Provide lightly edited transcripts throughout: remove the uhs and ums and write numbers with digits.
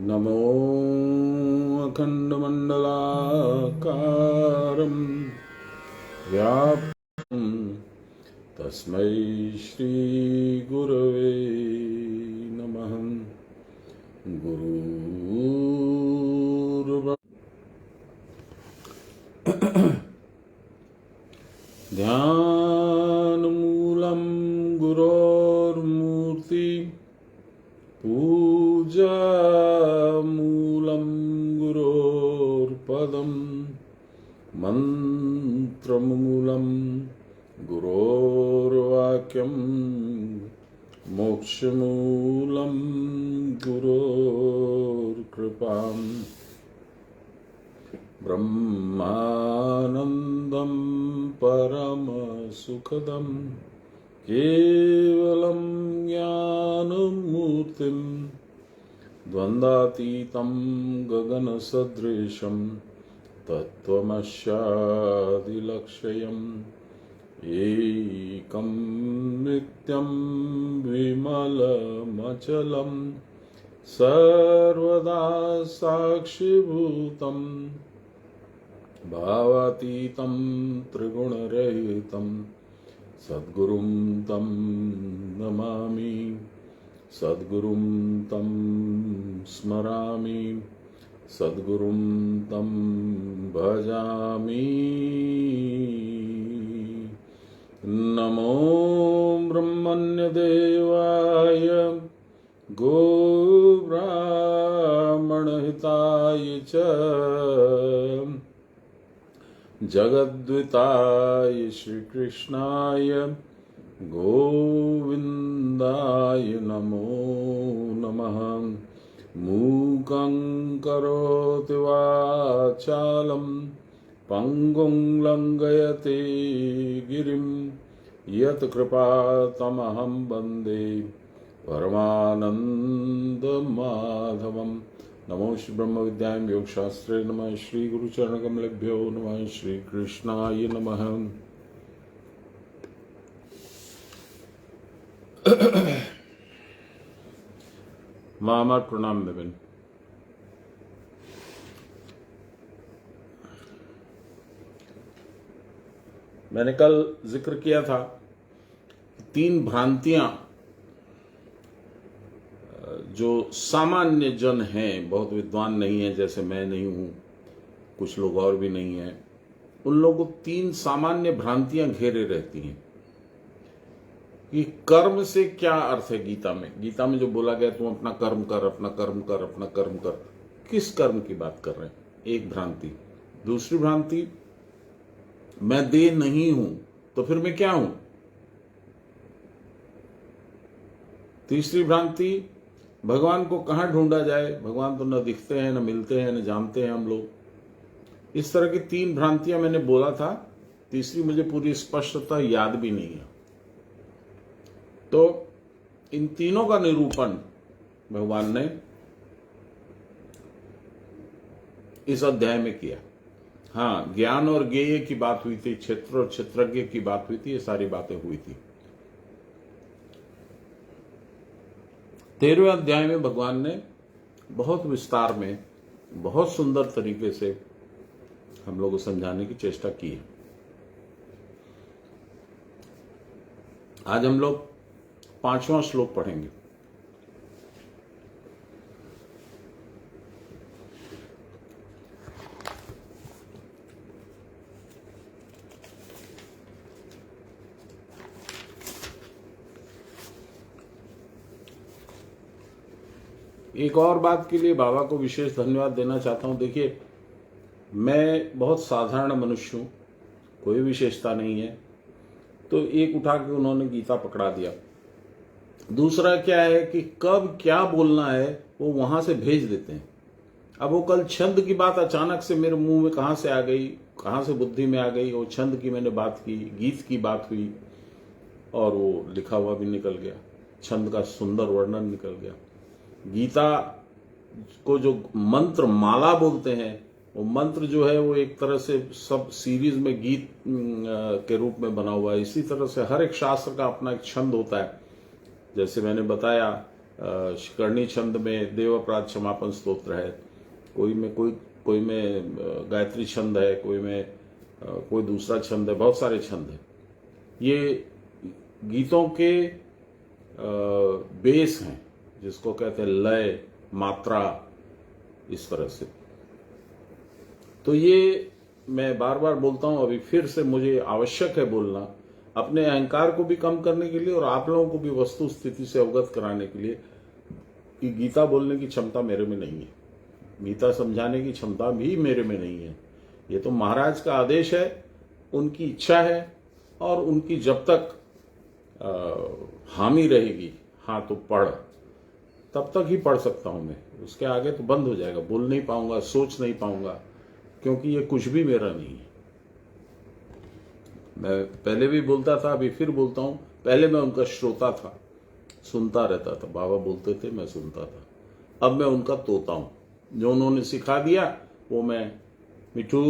नमो अखण्डमण्डलाकारं व्याप्तं तस्मै श्रीगुरवे नमः। ध्यानमूलं गुरोर्मूर्ति पूजामूलं गुरोर्पदं मन्त्रमूलं गुरोर्वाक्यं मोक्षमूलं गुरोर्कृपाम् ब्रह्मानन्दं परमसुखदं केवलं ज्ञानमूर्तिं द्वन्द्वातीतं गगनसदृशं तत्त्वमस्यादिलक्ष्यम् एकं नित्यं विमलमचलं सर्वदा साक्षिभूतं भावातीतं त्रिगुणरहितं सद्गुरुं तं नमामि, सद्गुरुं तं स्मरामि, सद्गुरुं तं भजामि। नमो ब्रह्मण्यदेवाय गोब्राह्मणहिताय च जगद्विताय श्रीकृष्णाय गोविन्दाय नमो नमः। मूकं करोति वाचालं पङ्गुं लङ्घयते गिरिं यत्कृपातमहं वन्दे परमानन्दमाधवम्। नमो श्री ब्रह्म विद्यायां योगशास्त्रे नमः। श्री गुरुचरणकमलेभ्यो नमः। श्री कृष्णाय नमः। मामा प्रणाम देवेन। मैंने कल जिक्र किया था 3 भ्रांतियां जो सामान्य जन हैं, बहुत विद्वान नहीं है, जैसे मैं नहीं हूं, कुछ लोग और भी नहीं है, उन लोगों को 3 सामान्य भ्रांतियां घेरे रहती हैं कि कर्म से क्या अर्थ है। गीता में जो बोला गया तुम अपना कर्म कर, अपना कर्म कर, अपना कर्म कर, किस कर्म की बात कर रहे हैं, एक भ्रांति। दूसरी भ्रांति, मैं देह नहीं हूं तो फिर मैं क्या हूं। तीसरी भ्रांति, भगवान को कहां ढूंढा जाए, भगवान तो न दिखते हैं, न मिलते हैं, न जानते हैं हम लोग। इस तरह की 3 भ्रांतियां मैंने बोला था। तीसरी मुझे पूरी स्पष्टता याद भी नहीं है। तो इन तीनों का निरूपण भगवान ने इस अध्याय में किया। हाँ, ज्ञान और ज्ञेय की बात हुई थी, क्षेत्र और क्षेत्रज्ञ की बात हुई थी, ये सारी बातें हुई थी। 13वें अध्याय में भगवान ने बहुत विस्तार में, बहुत सुंदर तरीके से हम लोगों को समझाने की चेष्टा की है। आज हम लोग 5वां श्लोक पढ़ेंगे। एक और बात के लिए बाबा को विशेष धन्यवाद देना चाहता हूं। देखिए, मैं बहुत साधारण मनुष्य हूं, कोई विशेषता नहीं है, तो एक उठा के उन्होंने गीता पकड़ा दिया। दूसरा क्या है कि कब क्या बोलना है वो वहां से भेज देते हैं। अब वो कल छंद की बात अचानक से मेरे मुंह में कहां से आ गई, कहां से बुद्धि में आ गई, वो छंद की मैंने बात की, गीत की बात हुई और वो लिखा हुआ भी निकल गया, छंद का सुंदर वर्णन निकल गया। गीता को जो मंत्र माला बोलते हैं, वो मंत्र जो है वो एक तरह से सब सीरीज में गीत के रूप में बना हुआ है। इसी तरह से हर एक शास्त्र का अपना एक छंद होता है। जैसे मैंने बताया शिकरणी छंद में देव अपराध क्षमापन स्तोत्र है, कोई में गायत्री छंद है, कोई में कोई दूसरा छंद है, बहुत सारे छंद है। ये गीतों के बेस हैं, जिसको कहते हैं लय, मात्रा, इस तरह से। तो ये मैं बार बार बोलता हूं, अभी फिर से मुझे आवश्यक है बोलना, अपने अहंकार को भी कम करने के लिए और आप लोगों को भी वस्तु स्थिति से अवगत कराने के लिए कि गीता बोलने की क्षमता मेरे में नहीं है, गीता समझाने की क्षमता भी मेरे में नहीं है। ये तो महाराज का आदेश है, उनकी इच्छा है, और उनकी जब तक हामी रहेगी, हाँ तो पढ़, तब तक ही पढ़ सकता हूं मैं। उसके आगे तो बंद हो जाएगा, बोल नहीं पाऊंगा, सोच नहीं पाऊंगा, क्योंकि ये कुछ भी मेरा नहीं है। मैं पहले भी बोलता था, अभी फिर बोलता हूं, पहले मैं उनका श्रोता था, सुनता रहता था, बाबा बोलते थे मैं सुनता था। अब मैं उनका तोता हूं, जो उन्होंने सिखा दिया वो मैं, मिठू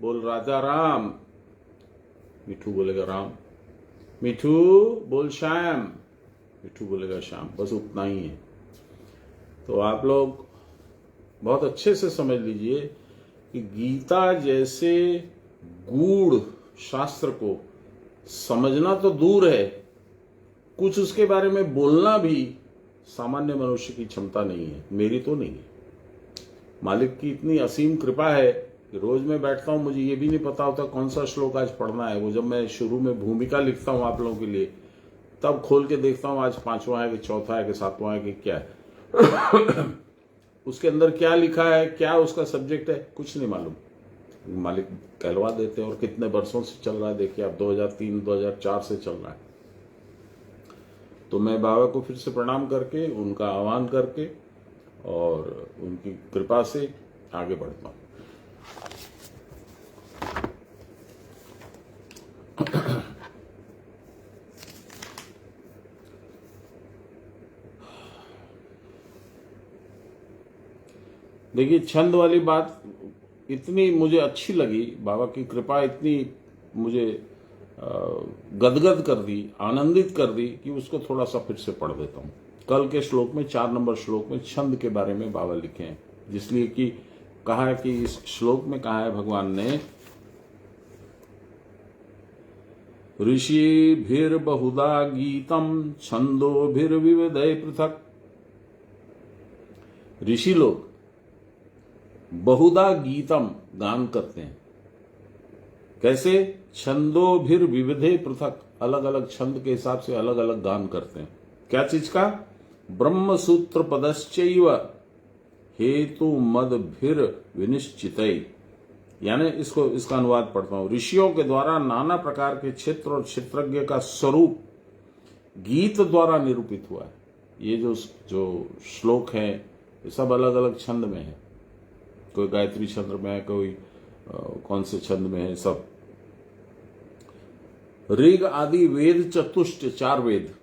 बोल राजा राम, मिठू बोलेगा राम, मिठू बोल श्याम, मिठू बोलेगा श्याम, बस उतना ही है। तो आप लोग बहुत अच्छे से समझ लीजिए कि गीता जैसे गूढ़ शास्त्र को समझना तो दूर है, कुछ उसके बारे में बोलना भी सामान्य मनुष्य की क्षमता नहीं है, मेरी तो नहीं है। मालिक की इतनी असीम कृपा है कि रोज मैं बैठता हूं, मुझे ये भी नहीं पता होता कौन सा श्लोक आज पढ़ना है। वो जब मैं शुरू में भूमिका लिखता हूं आप लोगों के लिए, तब खोल के देखता हूं आज 5वां है कि चौथा है कि 7वां है कि क्या है। उसके अंदर क्या लिखा है, क्या उसका सब्जेक्ट है, कुछ नहीं मालूम, मालिक कहलवा देते हैं। और कितने वर्षों से चल रहा है, देखिए आप 2003 2004 से चल रहा है। तो मैं बाबा को फिर से प्रणाम करके, उनका आह्वान करके और उनकी कृपा से आगे बढ़ता हूं। देखिए, छंद वाली बात इतनी मुझे अच्छी लगी, बाबा की कृपा इतनी मुझे गदगद कर दी, आनंदित कर दी कि उसको थोड़ा सा फिर से पढ़ देता हूं। कल के श्लोक में 4 नंबर श्लोक में छंद के बारे में बाबा लिखे हैं, जिसलिए कि कहा है कि इस श्लोक में कहा है भगवान ने, ऋषिभिर्बहुधा गीतम छंदोभिर्विविधैः पृथक्। ऋषि लोग बहुधा गीतम गान करते हैं, कैसे? छंदोभिर्विविधे पृथक, अलग अलग छंद के हिसाब से अलग अलग गान करते हैं। क्या चीज का? ब्रह्म सूत्र पदश्चैव हेतु मदभिर विनिश्चितै। यानी इसका अनुवाद पढ़ता हूं, ऋषियों के द्वारा नाना प्रकार के क्षेत्र और क्षेत्रज्ञ का स्वरूप गीत द्वारा निरूपित हुआ है। ये जो श्लोक है ये सब अलग अलग छंद में है, कोई गायत्री छंद में है, कोई कौन से छंद में है, सब ऋग आदि वेद चतुष्ट 4 वेद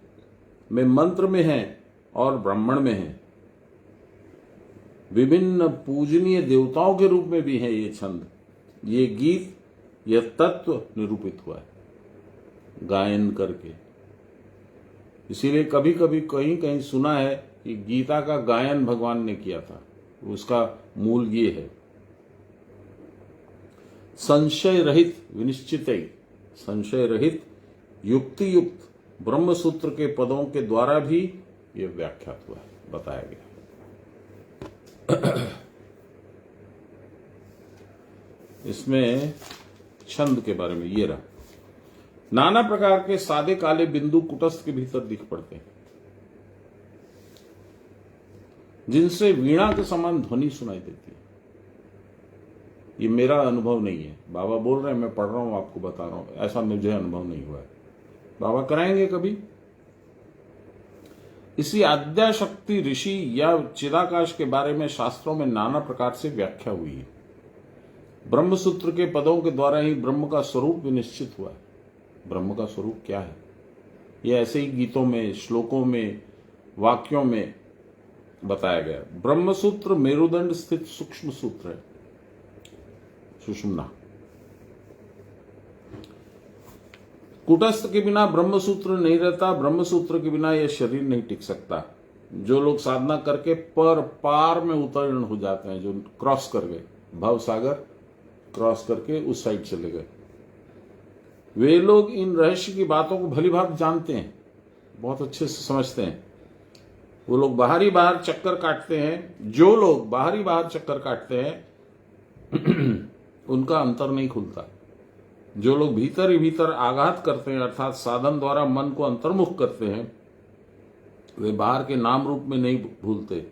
में मंत्र में है और ब्राह्मण में है। विभिन्न पूजनीय देवताओं के रूप में भी है ये छंद, ये गीत, यह तत्व निरूपित हुआ है गायन करके। इसीलिए कभी कभी कहीं कहीं सुना है कि गीता का गायन भगवान ने किया था, उसका मूल ये है। संशय रहित विनिश्चित, संशय रहित युक्ति युक्त ब्रह्म सूत्र के पदों के द्वारा भी यह व्याख्यात हुआ है, बताया गया। इसमें छंद के बारे में ये रहा, नाना प्रकार के सादे काले बिंदु कुटस्थ के भीतर दिख पड़ते हैं, जिनसे वीणा के समान ध्वनि सुनाई देती है। ये मेरा अनुभव नहीं है, बाबा बोल रहे हैं, मैं पढ़ रहा हूं, आपको बता रहा हूं, ऐसा मुझे अनुभव नहीं हुआ है। बाबा कराएंगे कभी। इसी आद्याशक्ति ऋषि या चिदाकाश के बारे में शास्त्रों में नाना प्रकार से व्याख्या हुई है। ब्रह्म सूत्र के पदों के द्वारा ही ब्रह्म का स्वरूप विनिश्चित हुआ है। ब्रह्म का स्वरूप क्या है, ये ऐसे ही गीतों में, श्लोकों में, वाक्यों में बताया गया। ब्रह्म सूत्र मेरुदंड स्थित सूक्ष्म सूत्र है, सुषुम्ना। कुटस्थ के बिना ब्रह्म सूत्र नहीं रहता, ब्रह्म सूत्र के बिना यह शरीर नहीं टिक सकता। जो लोग साधना करके पर पार में उत्तीर्ण हो जाते हैं, जो क्रॉस कर गए, भव सागर क्रॉस करके उस साइड चले गए, वे लोग इन रहस्य की बातों को भली भांति जानते हैं, बहुत अच्छे से समझते हैं। वो लोग बाहरी बाहर चक्कर काटते हैं, जो लोग बाहरी बाहर चक्कर काटते हैं उनका अंतर नहीं खुलता। जो लोग भीतर ही भीतर आघात करते हैं, अर्थात साधन द्वारा मन को अंतर्मुख करते हैं, वे बाहर के नाम रूप में नहीं भूलते,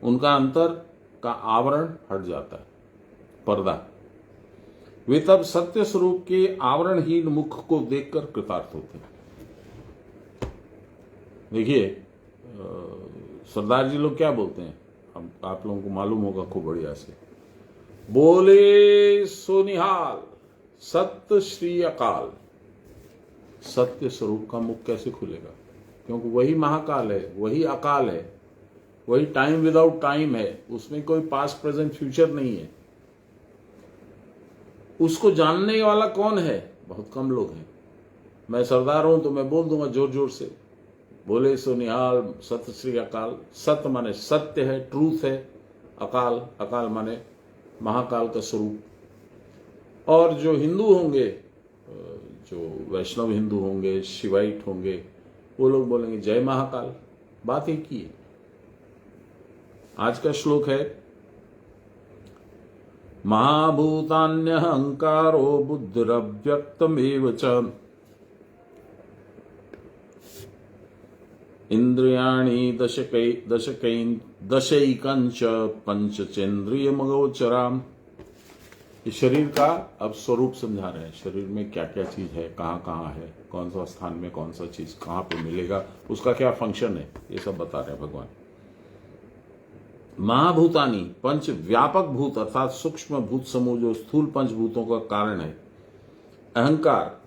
उनका अंतर का आवरण हट जाता है, पर्दा। वे तब सत्य स्वरूप के आवरणहीन मुख को देखकर कृतार्थ होते हैं। देखिए सरदार जी लोग क्या बोलते हैं, अब आप लोगों को मालूम होगा खूब बढ़िया से, बोले सोनिहाल सत्य श्री अकाल। सत्य स्वरूप का मुख कैसे खुलेगा, क्योंकि वही महाकाल है, वही अकाल है, वही टाइम विदाउट टाइम है, उसमें कोई पास्ट प्रेजेंट फ्यूचर नहीं है। उसको जानने वाला कौन है, बहुत कम लोग हैं। मैं सरदार हूं तो मैं बोल दूंगा जोर जोर से, बोले सो निहाल सत्य श्री अकाल। सत्य माने सत्य है, ट्रूथ है, अकाल, अकाल माने महाकाल का स्वरूप। और जो हिंदू होंगे, जो वैष्णव हिंदू होंगे, शिवाइट होंगे, वो लोग बोलेंगे जय महाकाल। बात एक ही है। आज का श्लोक है, महाभूतान्यहंकारो बुद्धिरव्यक्तमेव च इंद्रियाणि दशैकंच पंचचेन्द्रियमगोचराम। इस शरीर का अब स्वरूप समझा रहे हैं, शरीर में क्या क्या चीज है, कहाँ कहाँ है, कौन सा स्थान में कौन सा चीज कहाँ पे मिलेगा, उसका क्या फंक्शन है, ये सब बता रहे हैं भगवान। महाभूतानी पंच व्यापक भूत अर्थात सूक्ष्म भूत समूह जो स्थूल पंचभूतों का कारण है। अहंकार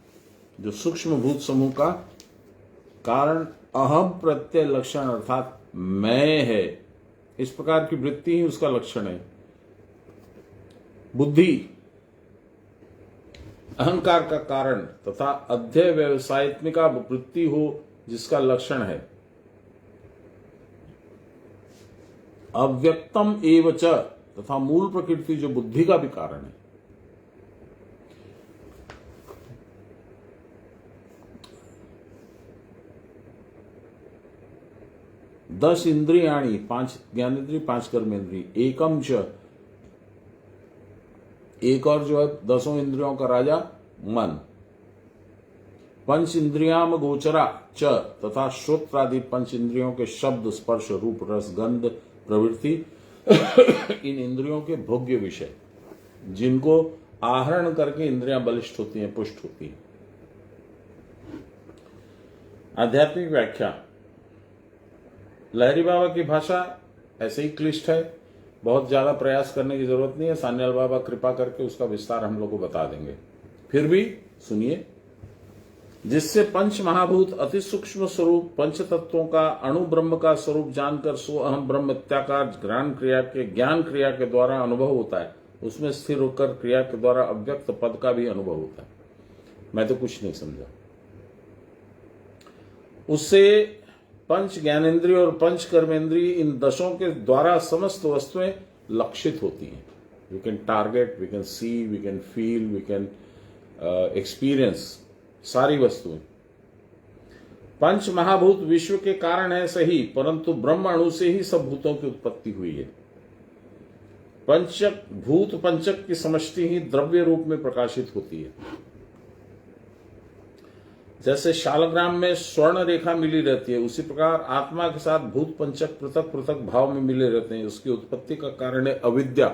जो सूक्ष्म भूत समूह का कारण, अहम प्रत्यय लक्षण अर्थात मैं है, इस प्रकार की वृत्ति ही उसका लक्षण है। बुद्धि अहंकार का कारण तथा अध्यय व्यवसायत्मिका वृत्ति हो जिसका लक्षण है। अव्यक्तम एवच तथा मूल प्रकृति जो बुद्धि का भी कारण है। दस इंद्रियाणी, पांच ज्ञानेन्द्रिय, पांच कर्मेंद्रिय, एकम च, एक और जो है दसों इंद्रियों का राजा मन। पंच इंद्रियाम गोचरा च तथा श्रोत्रादि पंच इंद्रियों के शब्द स्पर्श रूप रस गंध प्रवृत्ति इन इंद्रियों के भोग्य विषय जिनको आहरण करके इंद्रियां बलिष्ठ होती हैं, पुष्ट होती हैं। आध्यात्मिक व्याख्या। लहरी बाबा की भाषा ऐसे ही क्लिष्ट है, बहुत ज्यादा प्रयास करने की जरूरत नहीं है। सान्याल बाबा कृपा करके उसका विस्तार हम लोग को बता देंगे, फिर भी सुनिए। जिससे पंच महाभूत अति सूक्ष्म स्वरूप पंच तत्वों का अणु ब्रह्म का स्वरूप जानकर सो अहम ब्रह्म इत्याकार ज्ञान क्रिया के द्वारा अनुभव होता है, उसमें स्थिर होकर क्रिया के द्वारा अव्यक्त पद का भी अनुभव होता है। मैं तो कुछ नहीं समझा। उससे पंच ज्ञानेन्द्रिय और पंच कर्मेंद्रिय इन दशों के द्वारा समस्त वस्तुएं लक्षित होती हैं। We can target, we can see, we can feel, we can experience सारी वस्तुएं। पंच महाभूत विश्व के कारण है सही, परंतु ब्रह्म अणु से ही सब भूतों की उत्पत्ति हुई है। पंचक भूत पंचक की समष्टि ही द्रव्य रूप में प्रकाशित होती है। जैसे शालग्राम में स्वर्ण रेखा मिली रहती है, उसी प्रकार आत्मा के साथ भूत पंचक पृथक पृथक भाव में मिले रहते हैं। उसकी उत्पत्ति का कारण है अविद्या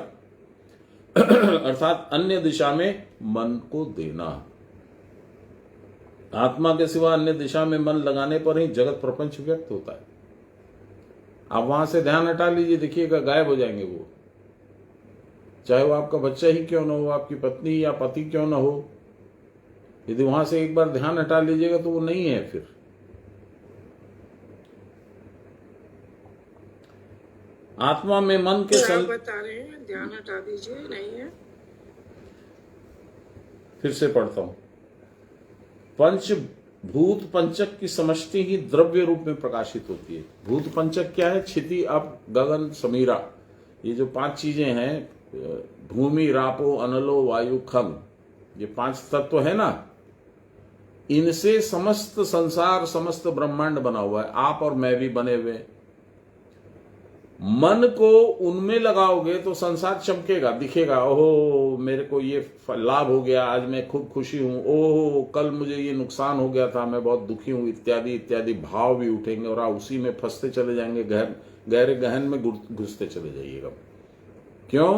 अर्थात अन्य दिशा में मन को देना। आत्मा के सिवा अन्य दिशा में मन लगाने पर ही जगत प्रपंच व्यक्त होता है। आप वहां से ध्यान हटा लीजिए, देखिएगा गायब हो जाएंगे वो। चाहे वो आपका बच्चा ही क्यों ना हो, आपकी पत्नी या पति क्यों ना हो, यदि वहां से एक बार ध्यान हटा लीजिएगा तो वो नहीं है। फिर आत्मा में मन के बता रहे हैं ध्यान हटा दीजिए, नहीं है। फिर से पढ़ता हूं। पंच भूत पंचक की समष्टि ही द्रव्य रूप में प्रकाशित होती है। भूत पंचक क्या है? क्षिति, अप, गगन, समीरा। ये जो 5 चीजें हैं, भूमि, रापो, अनलो, वायु, खम, ये 5 तत्व है ना, इनसे समस्त संसार, समस्त ब्रह्मांड बना हुआ है। आप और मैं भी बने हुए। मन को उनमें लगाओगे तो संसार चमकेगा, दिखेगा। ओहो, मेरे को ये लाभ हो गया, आज मैं खूब खुशी हूं। ओहो, कल मुझे ये नुकसान हो गया था, मैं बहुत दुखी हूं, इत्यादि इत्यादि भाव भी उठेंगे और आप उसी में फंसते चले जाएंगे, गहरे गहन में घुसते चले जाइएगा। क्यों?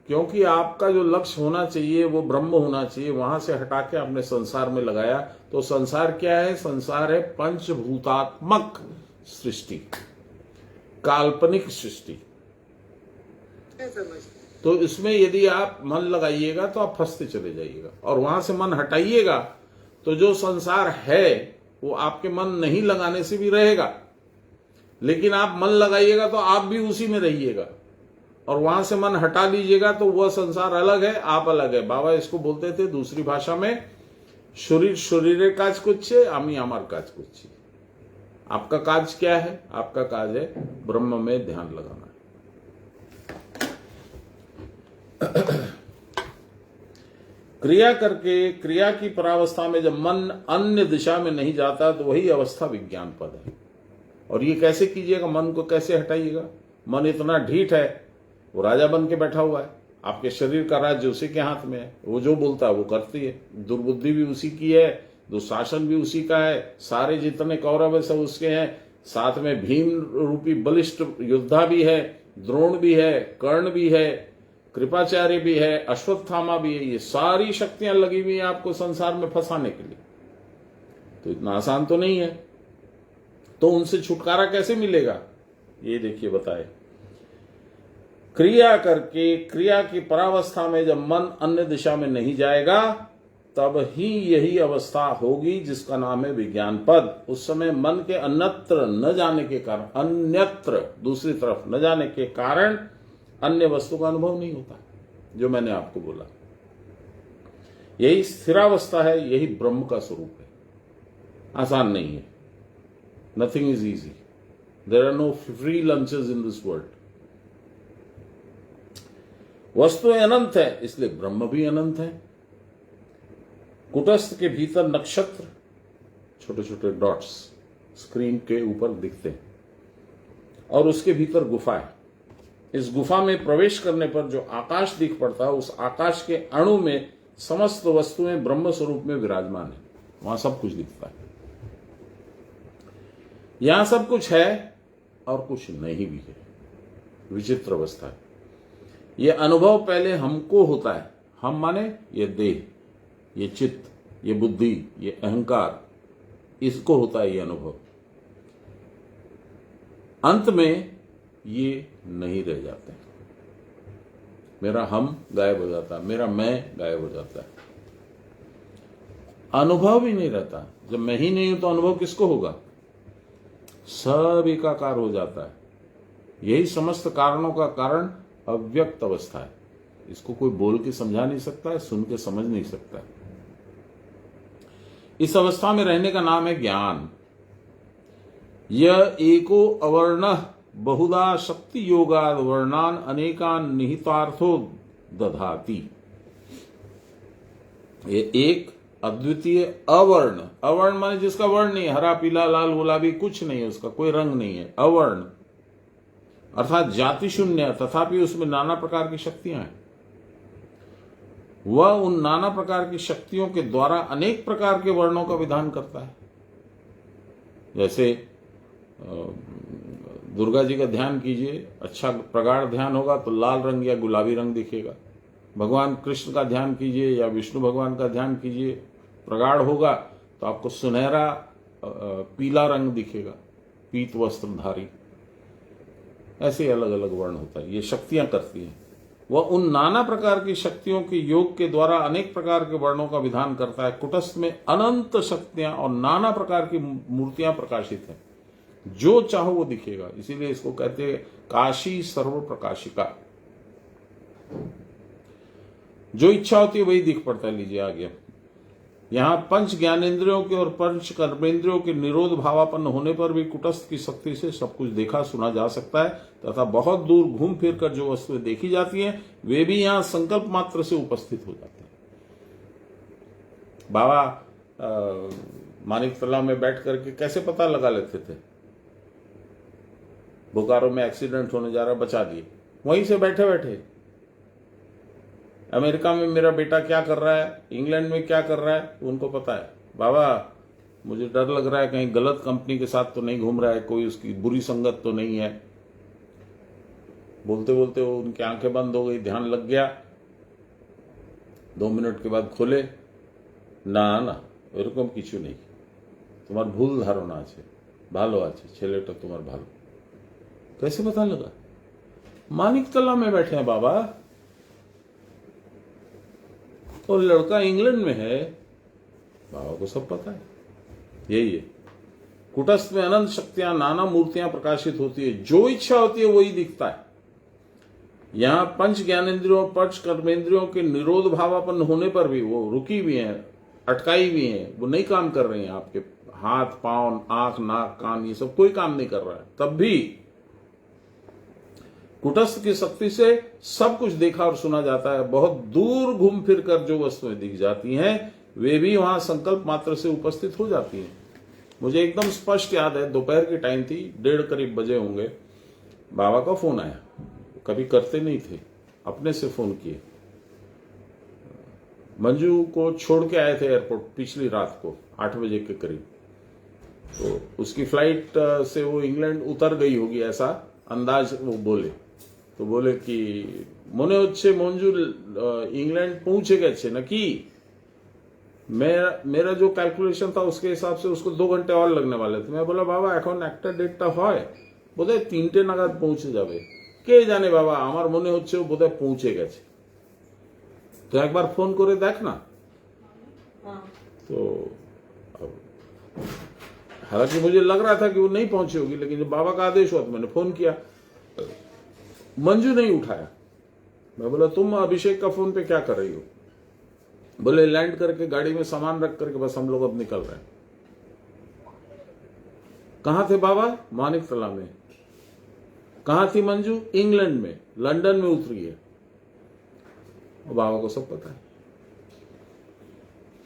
क्योंकि आपका जो लक्ष्य होना चाहिए वो ब्रह्म होना चाहिए, वहां से हटा के आपने संसार में लगाया। तो संसार क्या है? संसार है पंचभूतात्मक सृष्टि, काल्पनिक सृष्टि। तो इसमें यदि आप मन लगाइएगा तो आप फंसते चले जाइएगा, और वहां से मन हटाइएगा तो जो संसार है वो आपके मन नहीं लगाने से भी रहेगा, लेकिन आप मन लगाइएगा तो आप भी उसी में रहिएगा, और वहां से मन हटा लीजिएगा तो वह संसार अलग है, आप अलग है। बाबा इसको बोलते थे दूसरी भाषा में, शरीर शरीरेर काज करछे, आमी आमार काज करछी। आपका काज क्या है? आपका काज है ब्रह्म में ध्यान लगाना। क्रिया करके, क्रिया की परावस्था में जब मन अन्य दिशा में नहीं जाता तो वही अवस्था विज्ञान पद है। और ये कैसे कीजिएगा? मन को कैसे हटाइएगा? मन इतना ढीठ है, वो राजा बन के बैठा हुआ है, आपके शरीर का राज्य उसी के हाथ में है, वो जो बोलता है वो करती है। दुर्बुद्धि भी उसी की है, दुशासन भी उसी का है, सारे जितने कौरव है सब उसके हैं, साथ में भीम रूपी बलिष्ठ योद्धा भी है, द्रोण भी है, कर्ण भी है, कृपाचार्य भी है, अश्वत्थामा भी है। ये सारी शक्तियां लगी हुई हैं आपको संसार में फंसाने के लिए। तो इतना आसान तो नहीं है। तो उनसे छुटकारा कैसे मिलेगा? ये देखिए बताए, क्रिया करके, क्रिया की परावस्था में जब मन अन्य दिशा में नहीं जाएगा तब ही यही अवस्था होगी जिसका नाम है विज्ञान पद। उस समय मन के अन्यत्र न जाने के कारण, अन्यत्र दूसरी तरफ न जाने के कारण अन्य वस्तु का अनुभव नहीं होता, जो मैंने आपको बोला। यही स्थिरावस्था है, यही ब्रह्म का स्वरूप है। आसान नहीं है, nothing is easy, there are no free lunches in this world. वस्तुएं अनंत है, इसलिए ब्रह्म भी अनंत है। कुटस्थ के भीतर नक्षत्र, छोटे छोटे डॉट्स स्क्रीन के ऊपर दिखते हैं, और उसके भीतर गुफा है। इस गुफा में प्रवेश करने पर जो आकाश दिख पड़ता है, उस आकाश के अणु में समस्त वस्तुएं ब्रह्म स्वरूप में विराजमान है। वहां सब कुछ दिखता है। यहां सब कुछ है और कुछ नहीं भी है। विचित्र अवस्था है। यह अनुभव पहले हमको होता है। हम माने ये देह, ये चित्त, ये बुद्धि, ये अहंकार, इसको होता है ये अनुभव। अंत में ये नहीं रह जाते। मेरा हम गायब हो जाता है, मेरा मैं गायब हो जाता है, अनुभव भी नहीं रहता। जब मैं ही नहीं हूं तो अनुभव किसको होगा? सब एकाकार हो जाता है। यही समस्त कारणों का कारण अव्यक्त अवस्था है। इसको कोई बोल के समझा नहीं सकता है, सुन के समझ नहीं सकता है। इस अवस्था में रहने का नाम है ज्ञान। यह एको अवर्ण बहुधा शक्ति योगाद वर्णान अनेकान निहितार्थो दधाति। ये एक अद्वितीय अवर्ण, अवर्ण माने जिसका वर्ण नहीं है, हरा पीला लाल गुलाबी कुछ नहीं है, उसका कोई रंग नहीं है, अवर्ण अर्थात जाति शून्य, तथापि उसमें नाना प्रकार की शक्तियां हैं। वह उन नाना प्रकार की शक्तियों के द्वारा अनेक प्रकार के वर्णों का विधान करता है। जैसे दुर्गा जी का ध्यान कीजिए, अच्छा प्रगाढ़ ध्यान होगा तो लाल रंग या गुलाबी रंग दिखेगा। भगवान कृष्ण का ध्यान कीजिए या विष्णु भगवान का ध्यान कीजिए, प्रगाढ़ होगा तो आपको सुनहरा पीला रंग दिखेगा, पीत वस्त्रधारी। ऐसे अलग अलग वर्ण होता है। ये शक्तियां करती हैं। वह उन नाना प्रकार की शक्तियों के योग के द्वारा अनेक प्रकार के वर्णों का विधान करता है। कुटस्थ में अनंत शक्तियां और नाना प्रकार की मूर्तियां प्रकाशित हैं। जो चाहो वो दिखेगा, इसीलिए इसको कहते हैं काशी सर्व प्रकाशिका। जो इच्छा होती है वही दिख पड़ता है। लीजिए आ गया, यहाँ पंच ज्ञानेन्द्रियों के और पंच कर्मेंद्रियों के निरोध भावापन्न होने पर भी कुटस्थ की शक्ति से सब कुछ देखा सुना जा सकता है तथा बहुत दूर घूम फिर कर जो वस्तुएं देखी जाती हैं वे भी यहाँ संकल्प मात्र से उपस्थित हो जाते हैं। बाबा मानिक तलाव में बैठ करके कैसे पता लगा लेते थे? बोकारो में एक्सीडेंट होने जा रहा, बचा दिए, वहीं से बैठे बैठे। अमेरिका में मेरा बेटा क्या कर रहा है, इंग्लैंड में क्या कर रहा है, उनको पता है। बाबा मुझे डर लग रहा है कहीं गलत कंपनी के साथ तो नहीं घूम रहा है, कोई उसकी बुरी संगत तो नहीं है। बोलते बोलते वो उनकी आंखें बंद हो गई, ध्यान लग गया। 2 मिनट के बाद खोले, না না এরকম কিছু নেই, তোমার ভুল ধারণা আছে, ভালো আছে ছেলেটা তোমার ভালো। कैसे पता लगा? मानिक तला में बैठे हैं बाबा, और लड़का इंग्लैंड में है, बाबा को सब पता है। यही है, कुटस्थ में अनंत शक्तियां नाना मूर्तियां प्रकाशित होती है, जो इच्छा होती है वही दिखता है। यहां पंच ज्ञानेन्द्रियों पंच कर्मेंद्रियों के निरोध भावापन्न होने पर भी वो रुकी भी हैं, अटकाई भी हैं, वो नहीं काम कर रही हैं। आपके हाथ पांव आंख नाक कान ये सब कोई काम नहीं कर रहा है, तब भी कुटस्थ की शक्ति से सब कुछ देखा और सुना जाता है। बहुत दूर घूम फिर कर जो वस्तुएं दिख जाती हैं वे भी वहां संकल्प मात्र से उपस्थित हो जाती हैं। मुझे एकदम स्पष्ट याद है, दोपहर की टाइम थी, 1:30 करीब बजे होंगे, बाबा का फोन आया। कभी करते नहीं थे, अपने से फोन किए। मंजू को छोड़ के आए थे एयरपोर्ट पिछली रात को 8 बजे के करीब, तो उसकी फ्लाइट से वो इंग्लैंड उतर गई होगी, ऐसा अंदाज वो बोले। तो बोले कि মনে হচ্ছে मंजू इंग्लैंड पहुंचे गए नाकि। मेरा जो कैलकुलेशन था उसके हिसाब से उसको 2 घंटे और लगने वाले थे। मैं बोला बाबा এখন একটা ডেটটা হয় বোধহয় 3টে নাগাদ পৌঁছে যাবে, কে জানে বাবা, আমার মনে হচ্ছে ও বোধহয় পৌঁছে গেছে। तो एक बार फोन करे देख ना। तो हालांकि मुझे लग रहा था कि वो नहीं पहुंची होगी, लेकिन जब बाबा का आदेश हुआ तो मैंने फोन किया, मंजू नहीं उठाया। मैं बोला तुम अभिषेक का फोन पे क्या कर रही हो? बोले लैंड करके गाड़ी में सामान रख करके बस हम लोग अब निकल रहे हैं। कहां थे बाबा? मानिक तला में। कहां थी मंजू? इंग्लैंड में, लंदन में उतरी है। और बाबा को सब पता है।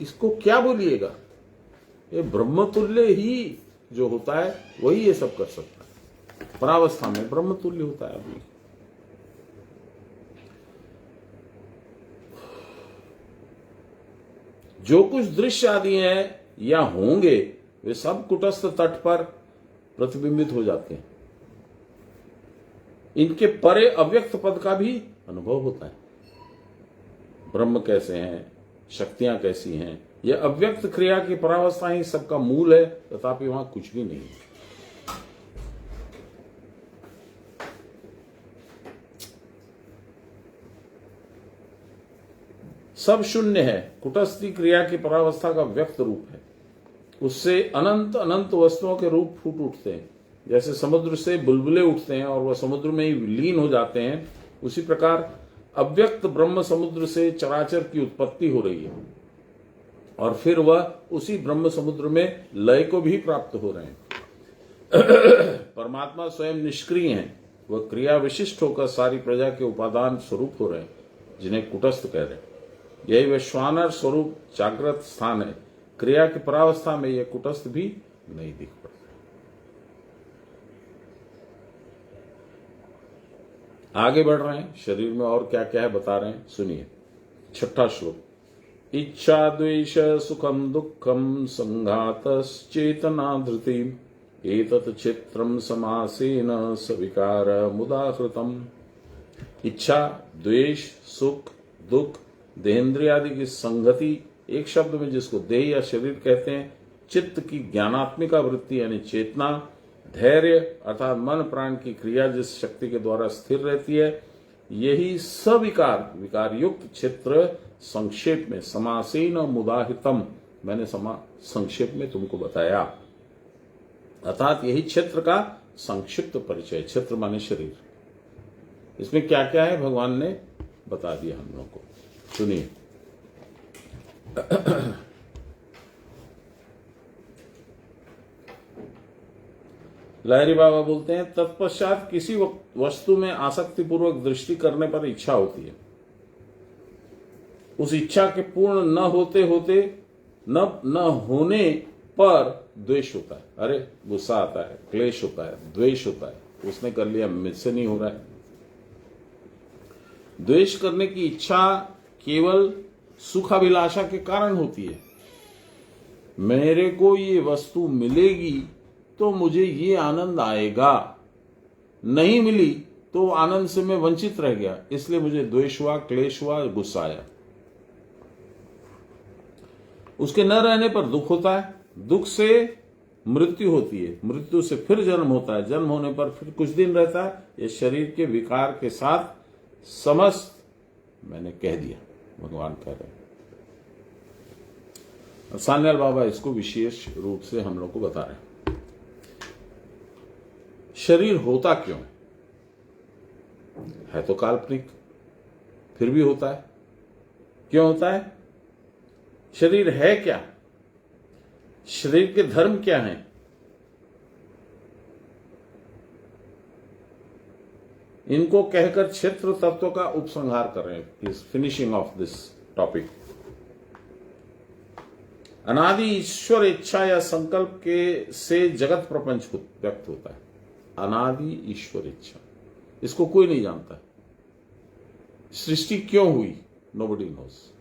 इसको क्या बोलिएगा? ये ब्रह्मतुल्य ही जो होता है वही ये सब कर सकता है। परावस्था में ब्रह्मतुल्य होता है आदमी। जो कुछ दृश्य आदि हैं या होंगे वे सब कुटस्थ तट पर प्रतिबिंबित हो जाते हैं। इनके परे अव्यक्त पद का भी अनुभव होता है। ब्रह्म कैसे हैं, शक्तियां कैसी हैं, यह अव्यक्त क्रिया की परावस्था ही सबका मूल है, तथापि वहां कुछ भी नहीं है। सब शून्य है। कुटस्थी क्रिया की परावस्था का व्यक्त रूप है। उससे अनंत अनंत वस्तुओं के रूप फूट उठते हैं। जैसे समुद्र से बुलबुले उठते हैं और वह समुद्र में ही विलीन हो जाते हैं, उसी प्रकार अव्यक्त ब्रह्म समुद्र से चराचर की उत्पत्ति हो रही है और फिर वह उसी ब्रह्म समुद्र में लय को भी प्राप्त हो रहे हैं। परमात्मा स्वयं निष्क्रिय हैं, वह क्रिया विशिष्ट होकर सारी प्रजा के उपादान स्वरूप हो रहे हैं, जिन्हें कुटस्थ कह रहे हैं। यही वैश्वानर स्वरूप जागृत स्थान है। क्रिया की परावस्था में यह कुटस्थ भी नहीं दिख पड़ता। आगे बढ़ रहे हैं, शरीर में और क्या क्या है बता रहे हैं, सुनिए। 6वां श्लोक। इच्छा द्वेष सुखम दुखम संघातश्चेतना धृति एतत् चित्रम समासेन सविकार मुदाहृतम। इच्छा द्वेष सुख दुख देहेंद्रिय आदि की संगति, एक शब्द में जिसको देह या शरीर कहते हैं, चित्त की ज्ञानात्मिका वृत्ति यानी चेतना, धैर्य अर्थात मन प्राण की क्रिया जिस शक्ति के द्वारा स्थिर रहती है, यही सविकार विकार युक्त चित्र संक्षेप में समासेन मुदाहितम, मैंने संक्षेप में तुमको बताया। अर्थात यही क्षेत्र का संक्षिप्त परिचय। क्षेत्र माने शरीर। इसमें क्या क्या है भगवान ने बता दिया हम लोगों को। सुनिए। लहरी बाबा बोलते हैं तत्पश्चात किसी वस्तु में आसक्तिपूर्वक दृष्टि करने पर इच्छा होती है। उस इच्छा के पूर्ण न होने पर द्वेष होता है। अरे गुस्सा आता है, क्लेश होता है, द्वेष होता है, उसने कर लिया, मुझसे नहीं हो रहा है। द्वेष करने की इच्छा केवल सुखाभिलाषा के कारण होती है। मेरे को ये वस्तु मिलेगी तो मुझे ये आनंद आएगा, नहीं मिली तो आनंद से मैं वंचित रह गया, इसलिए मुझे द्वेष हुआ, क्लेश हुआ, गुस्सा आया। उसके न रहने पर दुख होता है, दुख से मृत्यु होती है, मृत्यु से फिर जन्म होता है, जन्म होने पर फिर कुछ दिन रहता है। ये शरीर के विकार के साथ समस्त मैंने कह दिया, भगवान कह रहे हैं। सान्याल बाबा इसको विशेष रूप से हम लोग को बता रहे हैं। शरीर होता क्यों है? तो काल्पनिक, फिर भी होता है। क्यों होता है? शरीर है क्या? शरीर के धर्म क्या हैं? इनको कहकर क्षेत्र तत्व का उपसंहार कर रहे हैं। Is finishing of this topic. अनादि ईश्वर इच्छा या संकल्प के से जगत प्रपंच व्यक्त होता है। अनादि ईश्वर इच्छा, इसको कोई नहीं जानता। सृष्टि क्यों हुई? Nobody nose.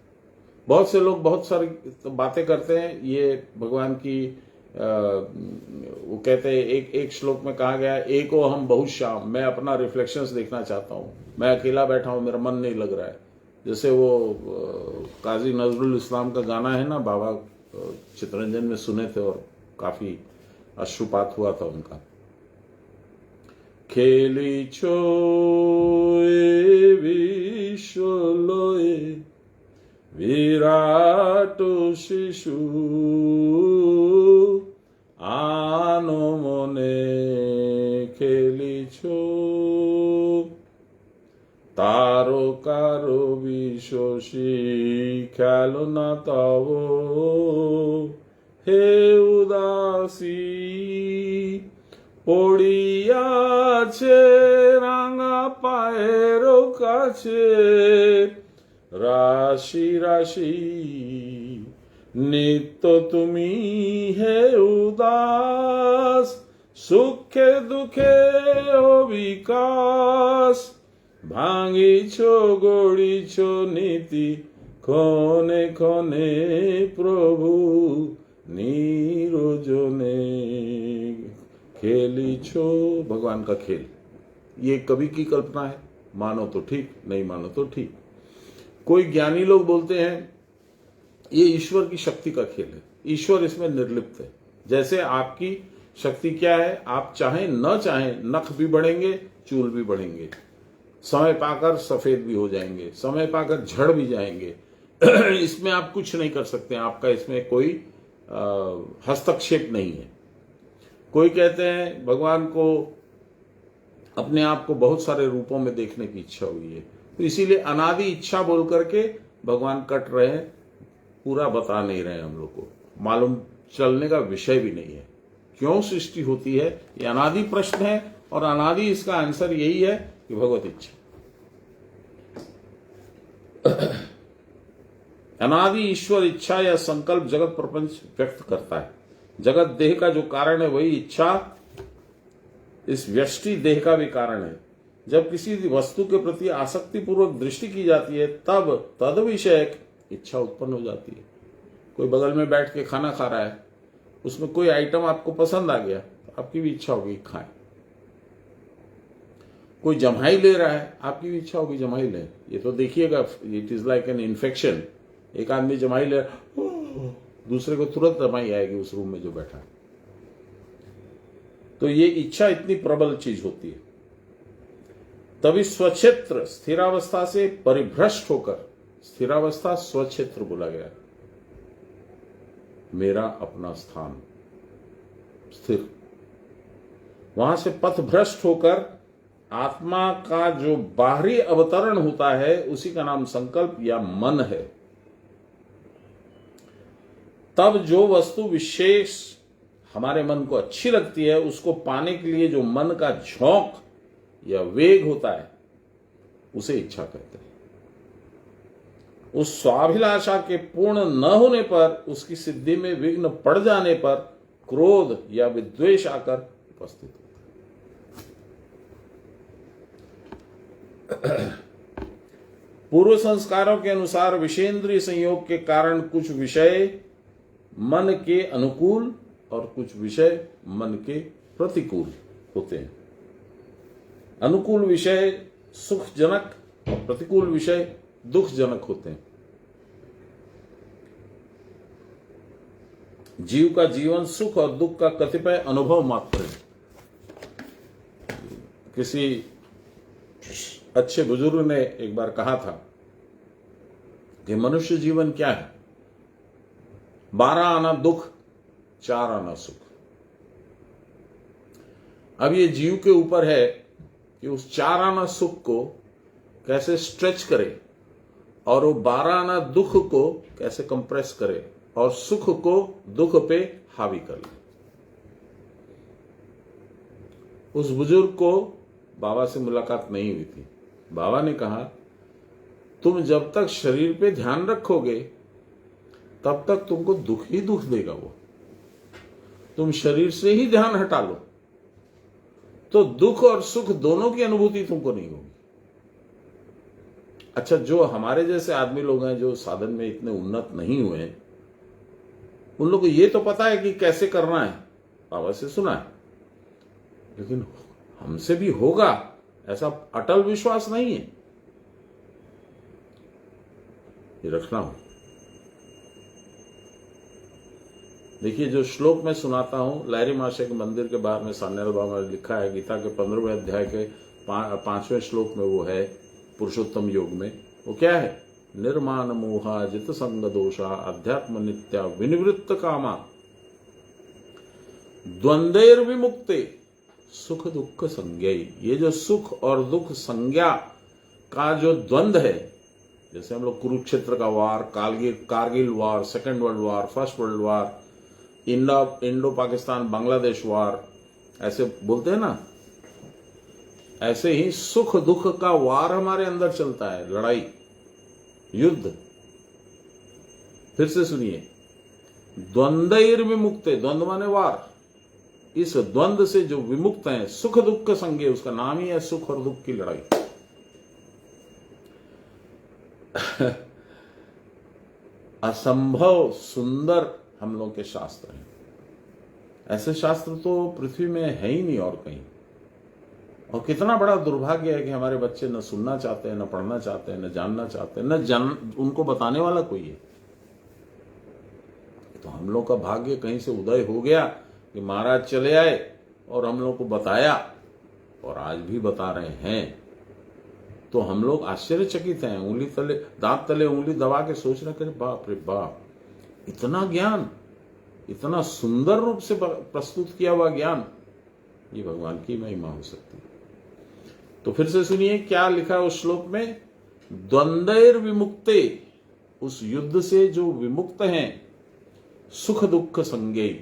बहुत से लोग बहुत सारी बातें करते हैं। ये भगवान की वो कहते हैं, एक श्लोक में कहा गया, एको हम बहुत श्याम, मैं अपना रिफ्लेक्शंस देखना चाहता हूं, मैं अकेला बैठा हूं, मेरा मन नहीं लग रहा है। जैसे वो काजी नजरुल इस्लाम का गाना है ना, बाबा चितरंजन में सुने थे और काफी अश्रुपात हुआ था उनका। खेली छो विश्वलोए विराट शिशु आनो मने खेलिछो तारकारो विशोषी खेलना तब हे उदासी पड़ियाछे रांगा पायेरो काछे राशि राशि नित्य तुमी है उदास सुखे दुखे हो विकास भांगिछो गड़िछो नीति खने खने प्रभु निरोजने खेलिछो। भगवान का खेल, ये कवि की कल्पना है। मानो तो ठीक, नहीं मानो तो ठीक। कोई ज्ञानी लोग बोलते हैं ये ईश्वर की शक्ति का खेल है, ईश्वर इसमें निर्लिप्त है। जैसे आपकी शक्ति क्या है, आप चाहें न चाहें नख भी बढ़ेंगे, चूल भी बढ़ेंगे, समय पाकर सफेद भी हो जाएंगे, समय पाकर झड़ भी जाएंगे। इसमें आप कुछ नहीं कर सकते, आपका इसमें कोई हस्तक्षेप नहीं है। कोई कहते हैं भगवान को अपने आप को बहुत सारे रूपों में देखने की इच्छा हुई है, तो इसीलिए अनादि इच्छा बोल करके भगवान कट रहे हैं, पूरा बता नहीं रहे हम लोग को, मालूम चलने का विषय भी नहीं है। क्यों सृष्टि होती है, ये अनादि प्रश्न है, और अनादि इसका आंसर यही है कि भगवत इच्छा। अनादि ईश्वर इच्छा या संकल्प जगत प्रपंच व्यक्त करता है। जगत देह का जो कारण है वही इच्छा इस व्यष्टि देह का भी कारण है। जब किसी वस्तु के प्रति आसक्ति पूर्वक दृष्टि की जाती है तब तद विषयक इच्छा उत्पन्न हो जाती है। कोई बगल में बैठ के खाना खा रहा है, उसमें कोई आइटम आपको पसंद आ गया तो आपकी भी इच्छा होगी खाएं। कोई जम्हाई ले रहा है, आपकी भी इच्छा होगी जम्हाई ले। ये तो देखिएगा, it is like an infection. एक आदमी जम्हाई ले, दूसरे को तुरंत जमाई आएगी उस रूम में जो बैठा है। तो ये इच्छा इतनी प्रबल चीज होती है। तभी स्वक्षेत्र स्थिरावस्था से परिभ्रष्ट होकर, स्थिरावस्था स्वक्षेत्र बोला गया, मेरा अपना स्थान स्थिर, वहां से पथभ्रष्ट होकर आत्मा का जो बाहरी अवतरण होता है उसी का नाम संकल्प या मन है। तब जो वस्तु विशेष हमारे मन को अच्छी लगती है, उसको पाने के लिए जो मन का झोंक या वेग होता है उसे इच्छा कहते हैं। उस स्वाभिलाषा के पूर्ण न होने पर, उसकी सिद्धि में विघ्न पड़ जाने पर क्रोध या विद्वेष आकर उपस्थित होता है। पूर्व संस्कारों के अनुसार विषेंद्रीय संयोग के कारण कुछ विषय मन के अनुकूल और कुछ विषय मन के प्रतिकूल होते हैं। अनुकूल विषय सुखजनक और प्रतिकूल विषय दुखजनक होते हैं। जीव का जीवन सुख और दुख का कतिपय अनुभव मात्र है। किसी अच्छे बुजुर्ग ने एक बार कहा था कि मनुष्य जीवन क्या है? 12 आना दुख, 4 आना सुख। अब ये जीव के ऊपर है कि उस 4 आना सुख को कैसे स्ट्रेच करे और वो 12 आना दुख को कैसे कंप्रेस करे और सुख को दुख पे हावी कर ले। उस बुजुर्ग को बाबा से मुलाकात नहीं हुई थी। बाबा ने कहा, तुम जब तक शरीर पे ध्यान रखोगे तब तक तुमको दुख ही दुख देगा। वो तुम शरीर से ही ध्यान हटा लो तो दुख और सुख दोनों की अनुभूति तुमको नहीं होगी। अच्छा, जो हमारे जैसे आदमी लोग हैं जो साधन में इतने उन्नत नहीं हुए हैं, उन लोग को ये तो पता है कि कैसे करना है, बाबा से सुना है, लेकिन हमसे भी होगा ऐसा अटल विश्वास नहीं है। ये रखना हो। देखिए, जो श्लोक मैं सुनाता हूं, लहरी महाशय के मंदिर के बाहर में सान्याल बाबा ने लिखा है, गीता के 15वें अध्याय के 5वें श्लोक में वो है, पुरुषोत्तम योग में। वो क्या है? निर्माण मोहा जित संग दोषा अध्यात्म नित्या विनिवृत्त कामा द्वंद्वेर विमुक्ते सुख दुख संज्ञाई। ये जो सुख और दुख संज्ञा का जो द्वंद्व है, जैसे हम लोग कुरुक्षेत्र का war, Kargil war, second world war, first world war, Indo Pakistan Bangladesh war, ऐसे बोलते हैं ना, ऐसे ही सुख दुख का वार हमारे अंदर चलता है, लड़ाई, युद्ध। फिर से सुनिए, द्वंद्वैर विमुक्ते, द्वंद्व माने वार, इस द्वंद्व से जो विमुक्त हैं, सुख दुख संज्ञा, उसका नाम ही है सुख और दुख की लड़ाई। असंभव सुंदर हम लोग के शास्त्र हैं। ऐसे शास्त्र तो पृथ्वी में है ही नहीं और कहीं। और कितना बड़ा दुर्भाग्य है कि हमारे बच्चे न सुनना चाहते हैं, न पढ़ना चाहते हैं, न जानना चाहते हैं, उनको बताने वाला कोई है। तो हम लोग का भाग्य कहीं से उदय हो गया कि महाराज चले आए और हम लोग को बताया, और आज भी बता रहे हैं। तो हम लोग आश्चर्यचकित हैं, उंगली तले, दांत तले उंगली दबा के सोच रहे हैं, बाप रे बाप, इतना ज्ञान, इतना सुंदर रूप से प्रस्तुत किया हुआ ज्ञान, ये भगवान की महिमा हो सकती है। तो फिर से सुनिए क्या लिखा है उस श्लोक में, द्वंद्वैर विमुक्ते, उस युद्ध से जो विमुक्त हैं, सुख दुख संज्ञा,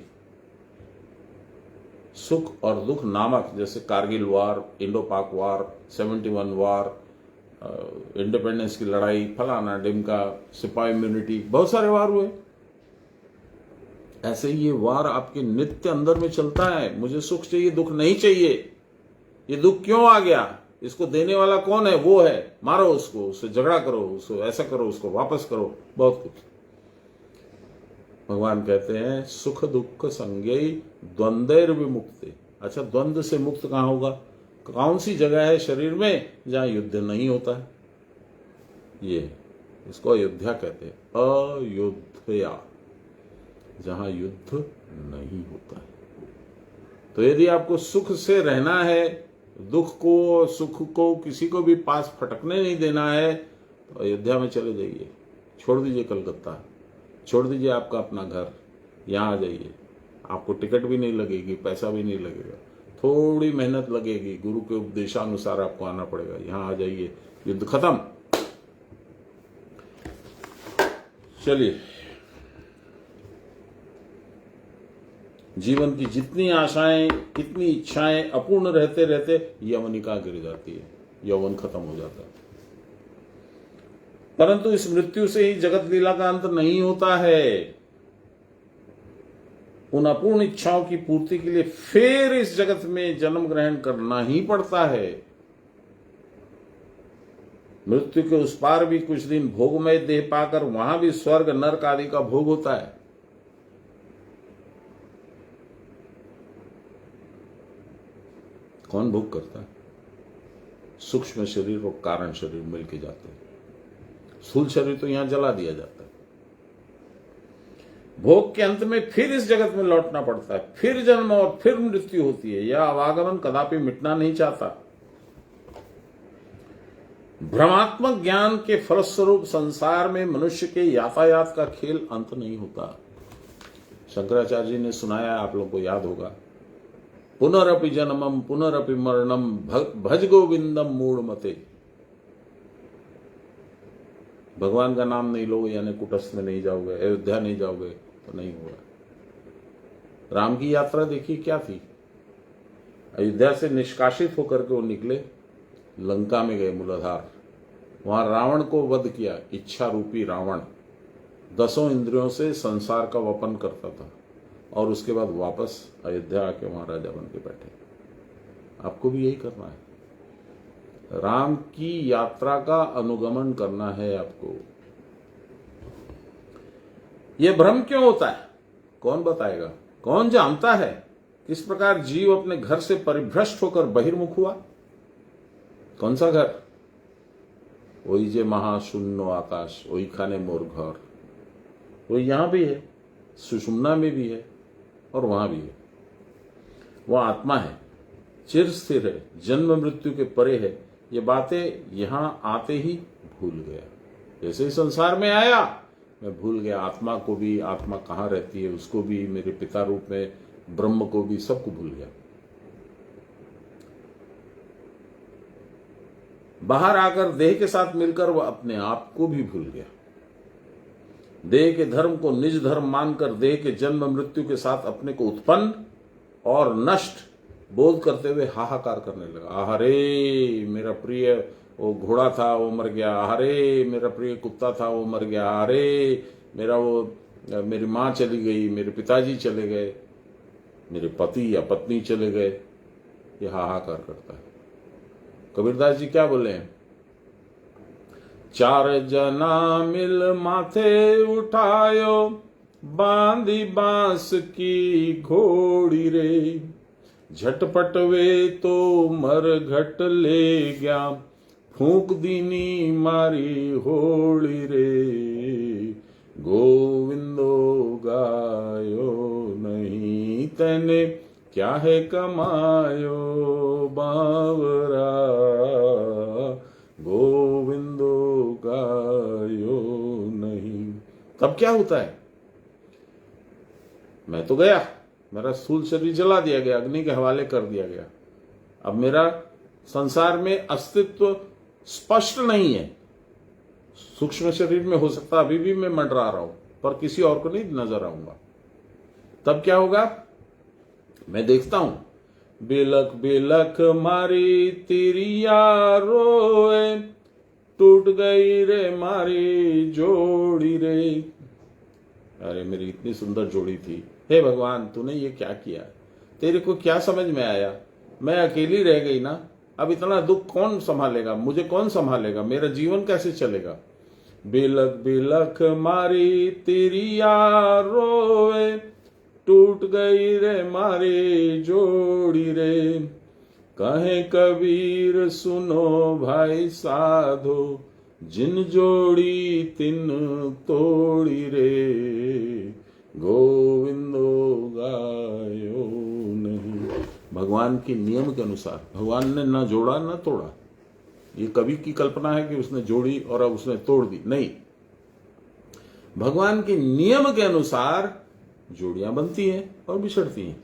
सुख और दुख नामक, जैसे कारगिल वार, इंडो पाक वार, 71 वार, इंडिपेंडेंस की लड़ाई, फलाना डिमका, सिपाही इम्यूनिटी, बहुत सारे वार हुए। ऐसे ये वार आपके नित्य अंदर में चलता है। मुझे सुख चाहिए, दुख नहीं चाहिए, ये दुख क्यों आ गया, इसको देने वाला कौन है, वो है, मारो उसको, उससे झगड़ा करो, उसको ऐसा करो, उसको वापस करो, बहुत कुछ। भगवान कहते हैं सुख दुख संज्ञा द्वंद्वैर विमुक्ते। अच्छा, द्वंद्व से मुक्त कहां होगा? कौन सी जगह है शरीर में जहां युद्ध नहीं होता है? ये इसको अयोध्या कहते हैं, अयोध्या, जहां युद्ध नहीं होता है। तो यदि आपको सुख से रहना है, दुख को सुख को किसी को भी पास फटकने नहीं देना है, तो अयोध्या में चले जाइए, छोड़ दीजिए कलकत्ता, छोड़ दीजिए आपका अपना घर, यहाँ आ जाइए। आपको टिकट भी नहीं लगेगी, पैसा भी नहीं लगेगा, थोड़ी मेहनत लगेगी, गुरु के उपदेशानुसार आपको आना पड़ेगा। यहाँ आ जाइए, युद्ध खत्म। चलिए, जीवन की जितनी आशाएं, कितनी इच्छाएं अपूर्ण रहते रहते यवनिका गिर जाती है, यौवन खत्म हो जाता है। परंतु इस मृत्यु से ही जगत लीला का अंत नहीं होता है। उन अपूर्ण इच्छाओं की पूर्ति के लिए फिर इस जगत में जन्म ग्रहण करना ही पड़ता है। मृत्यु के उस पार भी कुछ दिन भोगमय देह पाकर वहां भी स्वर्ग नरक आदि का भोग होता है। कौन भोग करता है? सूक्ष्म शरीर और कारण शरीर मिलके जाते हैं। स्थूल शरीर तो यहां जला दिया जाता है। भोग के अंत में फिर इस जगत में लौटना पड़ता है, फिर जन्म और फिर मृत्यु होती है। यह आवागमन कदापि मिटना नहीं चाहता। भ्रमात्मक ज्ञान के फलस्वरूप संसार में मनुष्य के यातायात का खेल अंत नहीं होता। शंकराचार्य जी ने सुनाया, आप लोगों को याद होगा, पुनरपि जन्मम पुनरपि मरणम भज गोविंदम मूढ़मते। भगवान का नाम नहीं लोगे यानी कुटस्थ में नहीं जाओगे, अयोध्या नहीं जाओगे तो नहीं होगा। राम की यात्रा देखिए क्या थी। अयोध्या से निष्कासित होकर के वो निकले, लंका में गए मूलाधार। वहां रावण को वध किया। इच्छा रूपी रावण 10 इंद्रियों से संसार का वपन करता था और उसके बाद वापस अयोध्या आके वहां राजा बन के बैठे। आपको भी यही करना है। राम की यात्रा का अनुगमन करना है आपको। यह भ्रम क्यों होता है? कौन बताएगा? कौन जानता है किस प्रकार जीव अपने घर से परिभ्रष्ट होकर बहिर्मुख हुआ? कौन सा घर? वही जे महाशून्य आकाश, वही खाने मोर घर। वही यहां भी है, सुषुम्ना में भी है और वहां भी है। वह आत्मा है, चिर स्थिर है, जन्म मृत्यु के परे है। ये बातें यहां आते ही भूल गया। जैसे ही संसार में आया मैं भूल गया आत्मा को भी, आत्मा कहां रहती है उसको भी, मेरे पिता रूप में ब्रह्म को भी, सबको भूल गया। बाहर आकर देह के साथ मिलकर वह अपने आप को भी भूल गया। देह के धर्म को निज धर्म मानकर देह के जन्म मृत्यु के साथ अपने को उत्पन्न और नष्ट बोध करते हुए हाहाकार करने लगा। अरे मेरा प्रिय वो घोड़ा था वो मर गया, अरे मेरा प्रिय कुत्ता था वो मर गया, अरे मेरी माँ चली गई, मेरे पिताजी चले गए, मेरे पति या पत्नी चले गए। ये हाहाकार करता है। कबीरदास जी क्या बोले हैं? 4 जना मिल माथे उठायो, बांधी बांस की घोड़ी रे, झटपट वे तो मर घट ले गया, फूंक दीनी मारी होली रे, गोविंदो गायो नहीं तने, क्या है कमायो बावरा, गोविंदो गायो नहीं। तब क्या होता है? मैं तो गया, मेरा स्थूल शरीर जला दिया गया, अग्नि के हवाले कर दिया गया। अब मेरा संसार में अस्तित्व स्पष्ट नहीं है। सूक्ष्म शरीर में हो सकता अभी भी मैं मंडरा रहा हूं, पर किसी और को नहीं नजर आऊंगा। तब क्या होगा? मैं देखता हूं, बिलख बिलख मारी तिरिया रोए, टूट गई रे मारी जोड़ी रे। अरे मेरी इतनी सुंदर जोड़ी थी, हे भगवान तूने ये क्या किया? तेरे को क्या समझ में आया? मैं अकेली रह गई ना, अब इतना दुख कौन संभालेगा? मुझे कौन संभालेगा? मेरा जीवन कैसे चलेगा? बिलख बिलख मारी तिरिया रोए, टूट गई रे मारी जोड़ी रे, कहे कबीर सुनो भाई साधो, जिन जोड़ी तिन तोड़ी रे, गोविंदो गायो नहीं। भगवान के नियम के अनुसार भगवान ने ना जोड़ा ना तोड़ा। ये कवि की कल्पना है कि उसने जोड़ी और अब उसने तोड़ दी, नहीं। भगवान के नियम के अनुसार जोड़ियां बनती हैं और बिछड़ती हैं।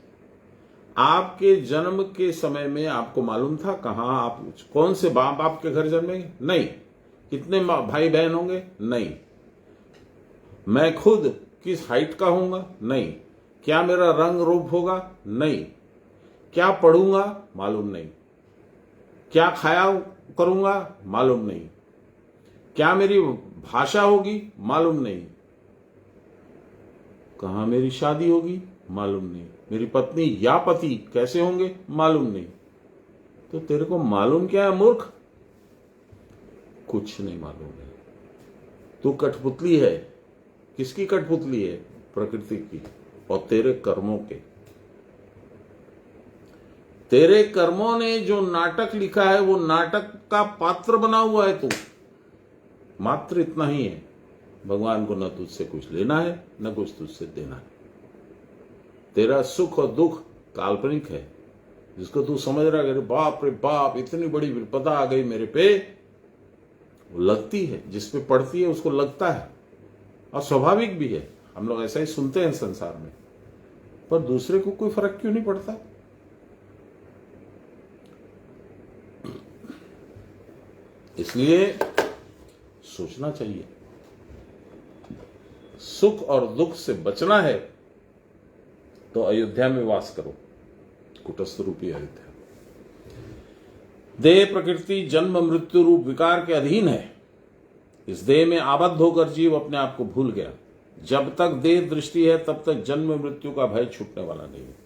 आपके जन्म के समय में आपको मालूम था कहां आप, कौन से बाप आपके घर जन्मेंगे? नहीं। कितने भाई बहन होंगे? नहीं। मैं खुद किस हाइट का होऊंगा? नहीं। क्या मेरा रंग रूप होगा? नहीं। क्या पढ़ूंगा? मालूम नहीं। क्या खाया करूंगा? मालूम नहीं। क्या मेरी भाषा होगी? मालूम नहीं। कहां मेरी शादी होगी? मालूम नहीं। मेरी पत्नी या पति कैसे होंगे? मालूम नहीं। तो तेरे को मालूम क्या है मूर्ख? कुछ नहीं मालूम है। तू कठपुतली है। किसकी कठपुतली है? प्रकृति की और तेरे कर्मों के। तेरे कर्मों ने जो नाटक लिखा है वो नाटक का पात्र बना हुआ है तू। मात्र इतना ही है। भगवान को न तुझसे कुछ लेना है न कुछ तुझसे देना है। तेरा सुख और दुख काल्पनिक है, जिसको तू समझ रहा है बाप रे बाप इतनी बड़ी विपदा आ गई मेरे पे, वो लगती है। जिस पे पड़ती है उसको लगता है, और स्वाभाविक भी है। हम लोग ऐसा ही सुनते हैं संसार में, पर दूसरे को कोई फर्क क्यों नहीं पड़ता? इसलिए सोचना चाहिए। सुख और दुख से बचना है तो अयोध्या में वास करो, कुटस्थ रूपी अयोध्या। देह प्रकृति जन्म मृत्यु रूप विकार के अधीन है। इस देह में आबद्ध होकर जीव अपने आप को भूल गया। जब तक देह दृष्टि है तब तक जन्म मृत्यु का भय छूटने वाला नहीं है।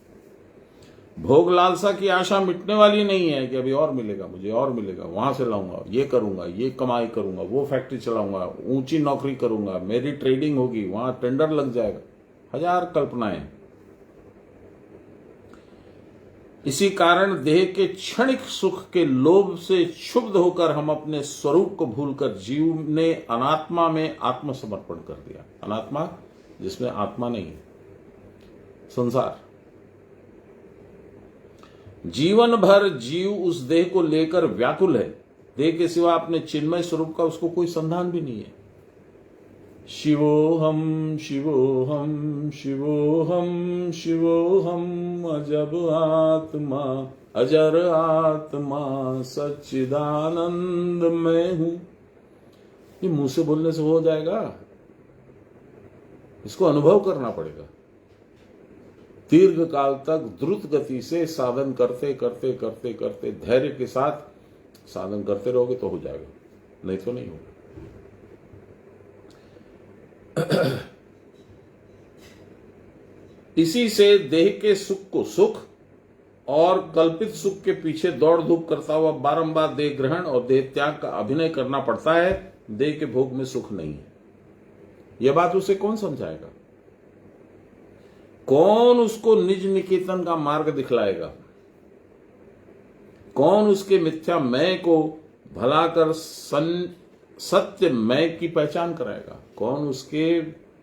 भोग लालसा की आशा मिटने वाली नहीं है कि अभी और मिलेगा, मुझे और मिलेगा, वहां से लाऊंगा, ये करूंगा, ये कमाई करूंगा, वो फैक्ट्री चलाऊंगा, ऊंची नौकरी करूंगा, मेरी ट्रेडिंग होगी, वहां टेंडर लग जाएगा। हजार कल्पनाएं। इसी कारण देह के क्षणिक सुख के लोभ से क्षुब्ध होकर हम अपने स्वरूप को भूलकर जीव ने अनात्मा में आत्मसमर्पण कर दिया। अनात्मा जिसमें आत्मा नहीं है, संसार। जीवन भर जीव उस देह को लेकर व्याकुल है। देह के सिवा अपने चिन्मय स्वरूप का उसको कोई संधान भी नहीं है। शिवोहम शिवोहम शिवोहम शिवोहम अजब आत्मा अजर आत्मा सच्चिदानंद मैं हूं। ये मुंह से बोलने से हो जाएगा? इसको अनुभव करना पड़ेगा। दीर्घ काल तक द्रुत गति से साधन करते करते करते करते धैर्य के साथ साधन करते रहोगे तो हो जाएगा, नहीं तो नहीं होगा। इसी से देह के सुख को सुख और कल्पित सुख के पीछे दौड़ धूप करता हुआ बारंबार देह ग्रहण और देह त्याग का अभिनय करना पड़ता है। देह के भोग में सुख नहीं है। यह बात उसे कौन समझाएगा? कौन उसको निज निकेतन का मार्ग दिखलाएगा? कौन उसके मिथ्या मैं को भला कर सत्य मैं की पहचान कराएगा? कौन उसके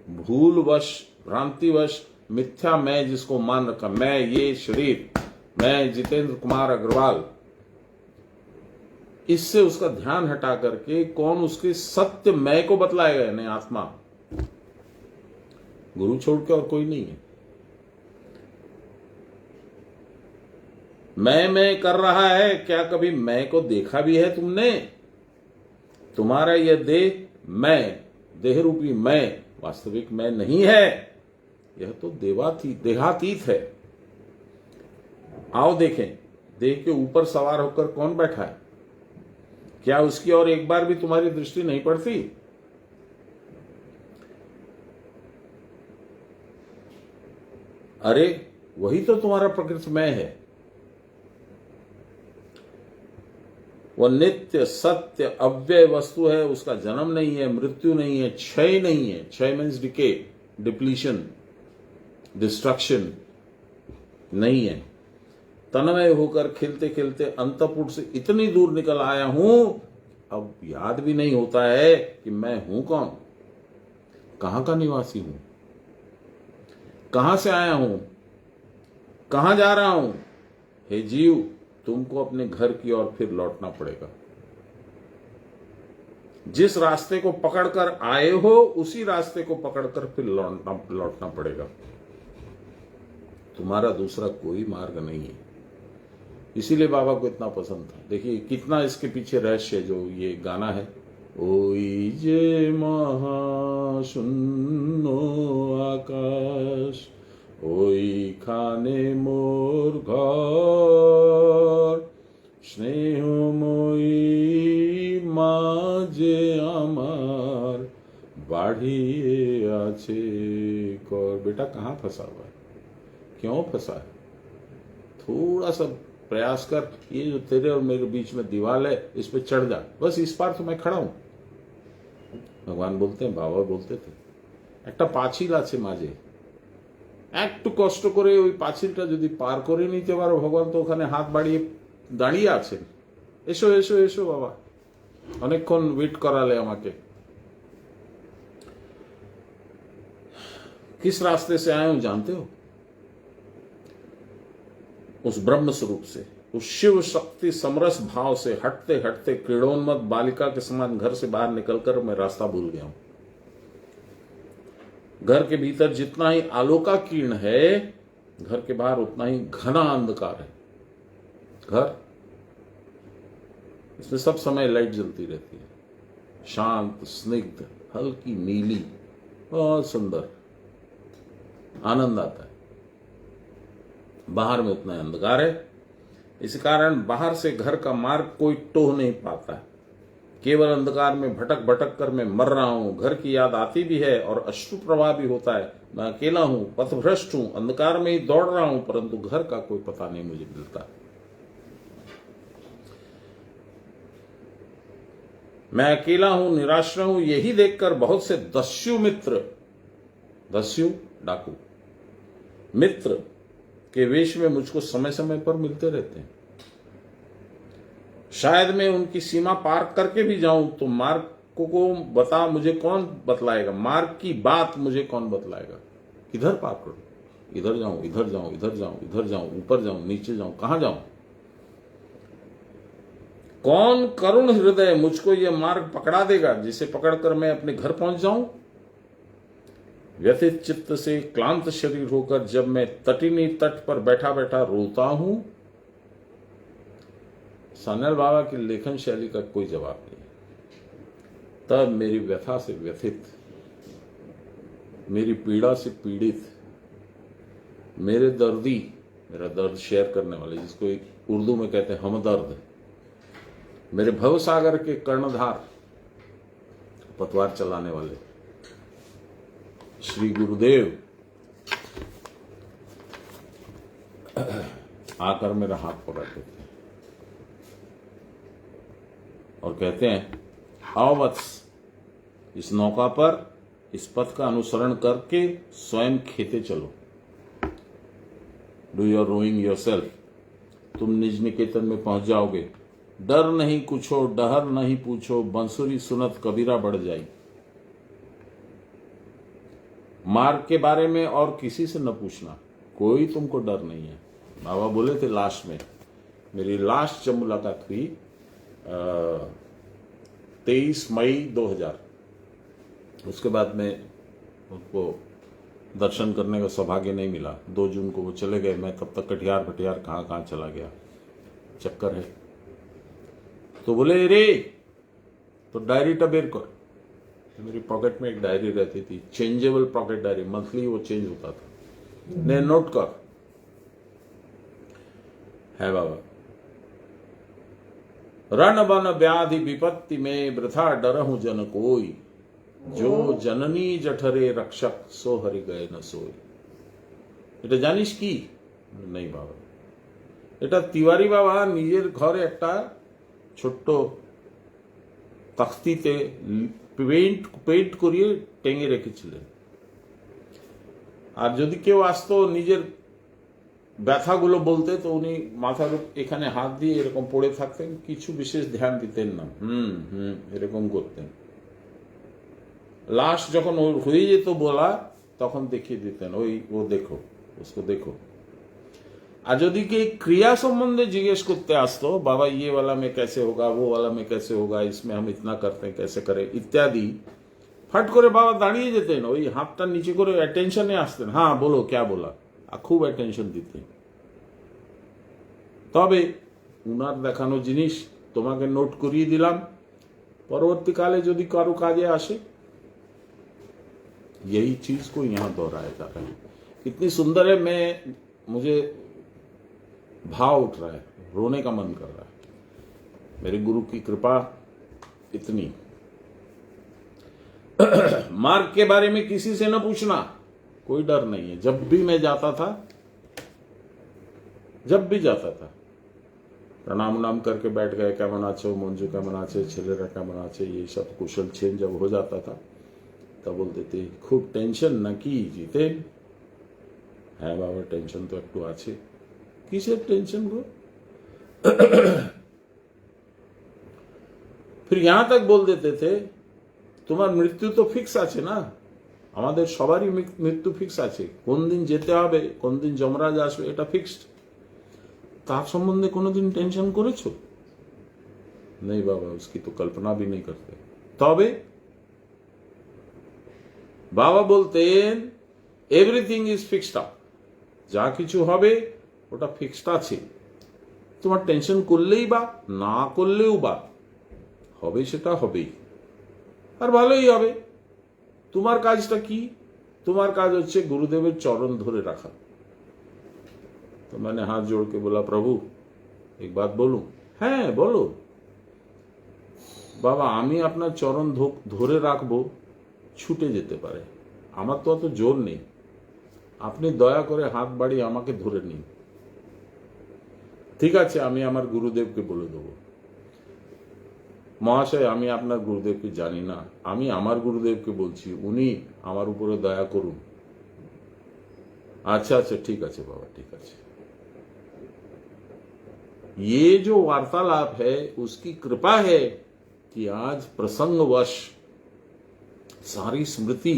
भूलवश भ्रांतिवश मिथ्या मैं जिसको मान रखा, मैं ये शरीर, मैं जितेंद्र कुमार अग्रवाल, इससे उसका ध्यान हटा करके कौन उसके सत्य मैं को बतलाएगा? यानी आत्मा। गुरु छोड़ के और कोई नहीं है। मैं कर रहा है, क्या कभी मैं को देखा भी है तुमने? तुम्हारा यह देह मैं, देह रूपी मैं वास्तविक मैं नहीं है। यह तो देहातीत है। आओ देखें, देह के ऊपर सवार होकर कौन बैठा है? क्या उसकी और एक बार भी तुम्हारी दृष्टि नहीं पड़ती? अरे वही तो तुम्हारा प्रकृति मैं है। वह नित्य सत्य अव्यय वस्तु है। उसका जन्म नहीं है, मृत्यु नहीं है, क्षय नहीं है। क्षय मीन्स डिके, डिप्लीशन, डिस्ट्रक्शन नहीं है। तन्मय होकर खिलते खिलते अंतपुर से इतनी दूर निकल आया हूं, अब याद भी नहीं होता है कि मैं हूं कौन, कहां का निवासी हूं, कहां से आया हूं, कहां जा रहा हूं। हे जीव, तुमको अपने घर की ओर फिर लौटना पड़ेगा। जिस रास्ते को पकड़कर आए हो उसी रास्ते को पकड़कर फिर लौटना पड़ेगा। तुम्हारा दूसरा कोई मार्ग नहीं है। इसीलिए बाबा को इतना पसंद था। देखिए कितना इसके पीछे रहस्य, जो ये गाना है, ओई जे महाशून्यो आकाश, ওইখানে মোর ঘর, স্নেহময়ী মাঝে আমার बाढ़िए आछे कर। बेटा कहाँ फंसा हुआ है, क्यों फंसा है? थोड़ा सा प्रयास कर, ये जो तेरे और मेरे बीच में दीवार है इस पे चढ़ जा, बस इस पार तो मैं खड़ा हूं। भगवान बोलते हैं, बाबा बोलते थे, একটা পাঁচিল আছে মাঝে, একটু কষ্ট করে ওই পাঁচিলটা যদি পার করে নিতে পারো, ভগবান তো ওখানে হাত বাড়িয়ে দাঁড়িয়ে আছেন। এসো এসো এসো বাবা, অনেকক্ষণ ওয়েট করালে আমাকে। किस रास्ते से आए हो जानते हो? उस ब्रह्म स्वरूप से, उस शिव शक्ति समरस भाव से हटते हटते क्रीड़ोन्मत्त बालिका के समान घर से बाहर निकलकर मैं रास्ता भूल गया हूं। घर के भीतर जितना ही आलोका किरण है, घर के बाहर उतना ही घना अंधकार है। घर, इसमें सब समय लाइट जलती रहती है, शांत, स्निग्ध, हल्की नीली, बहुत सुंदर, आनंद आता है। बाहर में उतना अंधकार है, इस कारण बाहर से घर का मार्ग कोई टोह नहीं पाता है। केवल अंधकार में भटक भटक कर मैं मर रहा हूं। घर की याद आती भी है और अश्रु प्रवाह भी होता है। मैं अकेला हूं, पथभ्रष्ट हूं, अंधकार में ही दौड़ रहा हूं, परंतु घर का कोई पता नहीं मुझे मिलता। मैं अकेला हूं, निराश्रय हूं, यही देखकर बहुत से दस्यु मित्र, दस्यु डाकू मित्र के वेश में मुझको समय समय पर मिलते रहते हैं। शायद मैं उनकी सीमा पार करके भी जाऊं तो मार्ग को बता मुझे कौन बतलाएगा, मार्ग की बात मुझे कौन बतलाएगा? किधर पार करूं? इधर जाऊं, इधर जाऊं, इधर जाऊं, इधर जाऊं, ऊपर जाऊं, नीचे जाऊं, कहां जाऊं? कौन करुण हृदय मुझको यह मार्ग पकड़ा देगा, जिसे पकड़कर मैं अपने घर पहुंच जाऊं? व्यथित चित्त से क्लांत शरीर होकर जब मैं तटिनी तट पर बैठा बैठा रोता हूं, सान्याल बाबा की लेखन शैली का कोई जवाब नहीं। तब मेरी व्यथा से व्यथित, मेरी पीड़ा से पीड़ित, मेरे दर्दी, मेरा दर्द शेयर करने वाले, जिसको उर्दू में कहते हैं हमदर्द, मेरे भवसागर के कर्णधार, पतवार चलाने वाले श्री गुरुदेव आकर मेरा हाथ पकड़ते थे और कहते हैं, आओ वत्स, इस नौका पर इस पथ का अनुसरण करके स्वयं खेते चलो। डू योर रोइंग योरसेल्फ, तुम निज निकेतन में पहुंच जाओगे। डर नहीं कुछो, डहर नहीं पूछो, बंसुरी सुनत कबीरा बढ़ जाई। मार्ग के बारे में और किसी से न पूछना, कोई तुमको डर नहीं है। बाबा बोले थे लास्ट में, मेरी लास्ट जब मुलाकात हुई 23 मई 2000, उसके बाद में उनको दर्शन करने का सौभाग्य नहीं मिला। 2 जून को वो चले गए, मैं तब तक कटिहार भटियार कहाँ कहाँ चला गया, चक्कर है। तो बोले रे तो डायरी टबेर कर। मेरी पॉकेट में एक डायरी रहती थी, चेंजेबल पॉकेट डायरी, मंथली वो चेंज होता था। ने नोट कर है बाबा, रण बन व्याधि विपत्ति में वृथा डरहु जन कोई, जो जननी जठरे रक्षक सो हरि गए न सोई। এটা জানিস কি? नहीं बाबा, এটা তিওয়ারি বাবা নিজের ঘরে একটা ছোট্ট তখতিতে পেইন্ট করিয়ে টেঙে রেখেছিলেন। আর যদি কেউ আসতো নিজের ব্যথাগুলো বলতে, তো উনি মাথার এখানে হাত দিয়ে এরকম পড়ে থাকতেন, কিছু বিশেষ ধ্যান দিতেন না, এরকম করতেন। লাস্ট যখন ওর হয়ে যেত বলা, তখন দেখিয়ে দিতেন, ওই ও দেখো, उसको देखो। আর যদি কি ক্রিয়া সম্বন্ধে জিজ্ঞেস করতে আসতো, बाबा ये वाला में कैसे होगा, वो वाला में कैसे होगा, इसमें हम इतना करते हैं कैसे करें इत्यादि, फट করে বাবা দাঁড়িয়ে যেতেন, ওই হাতটা নিচে করে অ্যাটেনশনে আসতেন, হ্যাঁ বলো क्या बोला, আর খুব অ্যাটেনশন দিতেন। তবে উনার দেখানো জিনিস তোমাকে নোট করিয়ে দিলাম, পরবর্তীকালে যদি কারো কাজে আসে। यही चीज को यहाँ दोहराया जा रहा है। कितनी सुंदर है। मुझे भाव उठ रहा है, रोने का मन कर रहा है। मेरे गुरु की कृपा इतनी। मार्ग के बारे में किसी से न पूछना, कोई डर नहीं है। जब भी मैं जाता था, जब भी जाता था, प्रणाम उनाम करके बैठ गए, क्या मनाचे मंजू क्या मनाचे छेलेरा क्या मनाचे, ये सब कुशल छेन जब हो जाता था तब बोलते थे खूब टेंशन न की जीते। है बाबा, टेंशन तो एक आछे, किसेर टेंशन को। फिर यहां तक बोल देते थे তোমার মৃত্যু তো ফিক্স আছে না, আমাদের সবারই মৃত্যু ফিক্স আছে, কোন দিন যেতে হবে, কোন দিন যমরাজ আসবে, এটা ফিক্সড। তার সম্বন্ধে কোনোদিন টেনশন করেছো? नहीं बाबा, उसकी तो कल्पना भी नहीं करते। তবে বাবা বলতেন এভরিথিং ইজ ফিক্সড আপ, যা কিছু হবে ওটা ফিক্সড আছে, তোমার টেনশন করলেই বা না করলেও বা হবে, সেটা হবেই, আর ভালোই হবে। তোমার কাজটা কি? তোমার কাজ হচ্ছে গুরুদেবের চরণ ধরে রাখা। तो मैंने हाथ जोड़ के बोला, प्रभु एक बात बोलूं? হ্যাঁ বলো। বাবা, আমি আপনার চরণ ধরে রাখবো, ছুটে যেতে পারে, আমার তো অত জোর নেই, আপনি দয়া করে হাত বাড়িয়ে আমাকে ধরে নিন। ঠিক আছে, আমি আমার গুরুদেবকে বলে দেবো, মহাশয় আমি আপনার গুরুদেবকে জানি না, আমি আমার গুরুদেবকে বলছি, উনি আমার উপরে দয়া করুন। अच्छा अच्छा, ठीक আছে बाबा, ठीक আছে। ये जो वार्तालाप है उसकी कृपा है कि आज प्रसंगवश सारी स्मृति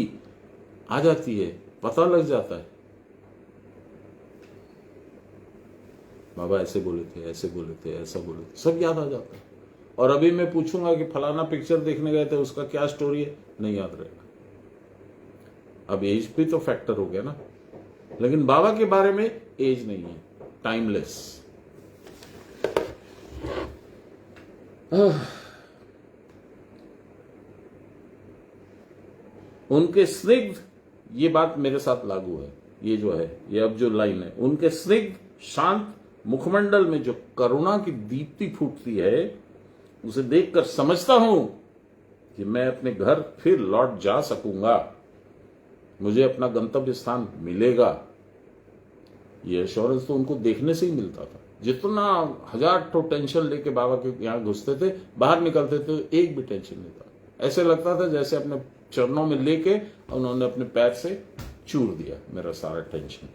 आ जाती है, पता लग जाता है बाबा ऐसे बोले थे, ऐसे बोले थे, ऐसा बोले थे, सब याद आ जाता है। और अभी मैं पूछूंगा कि फलाना पिक्चर देखने गए थे, उसका क्या स्टोरी है, नहीं याद रहेगा। अब एज भी तो फैक्टर हो गया ना, लेकिन बाबा के बारे में एज नहीं है, टाइमलेस। उनके स्निग्ध, ये बात मेरे साथ लागू है, ये जो है, ये अब जो लाइन है, उनके स्निग्ध शांत मुखमंडल में जो करुणा की दीप्ति फूटती है, उसे देखकर समझता हूं कि मैं अपने घर फिर लौट जा सकूंगा, मुझे अपना गंतव्य स्थान मिलेगा। ये एश्योरेंस तो उनको देखने से ही मिलता था। जितना 1000 ठो टेंशन लेके बाबा के यहाँ घुसते थे, बाहर निकलते थे एक भी टेंशन नहीं था। ऐसे लगता था जैसे अपने चरणों में लेके उन्होंने अपने पैर से चूर दिया मेरा सारा टेंशन।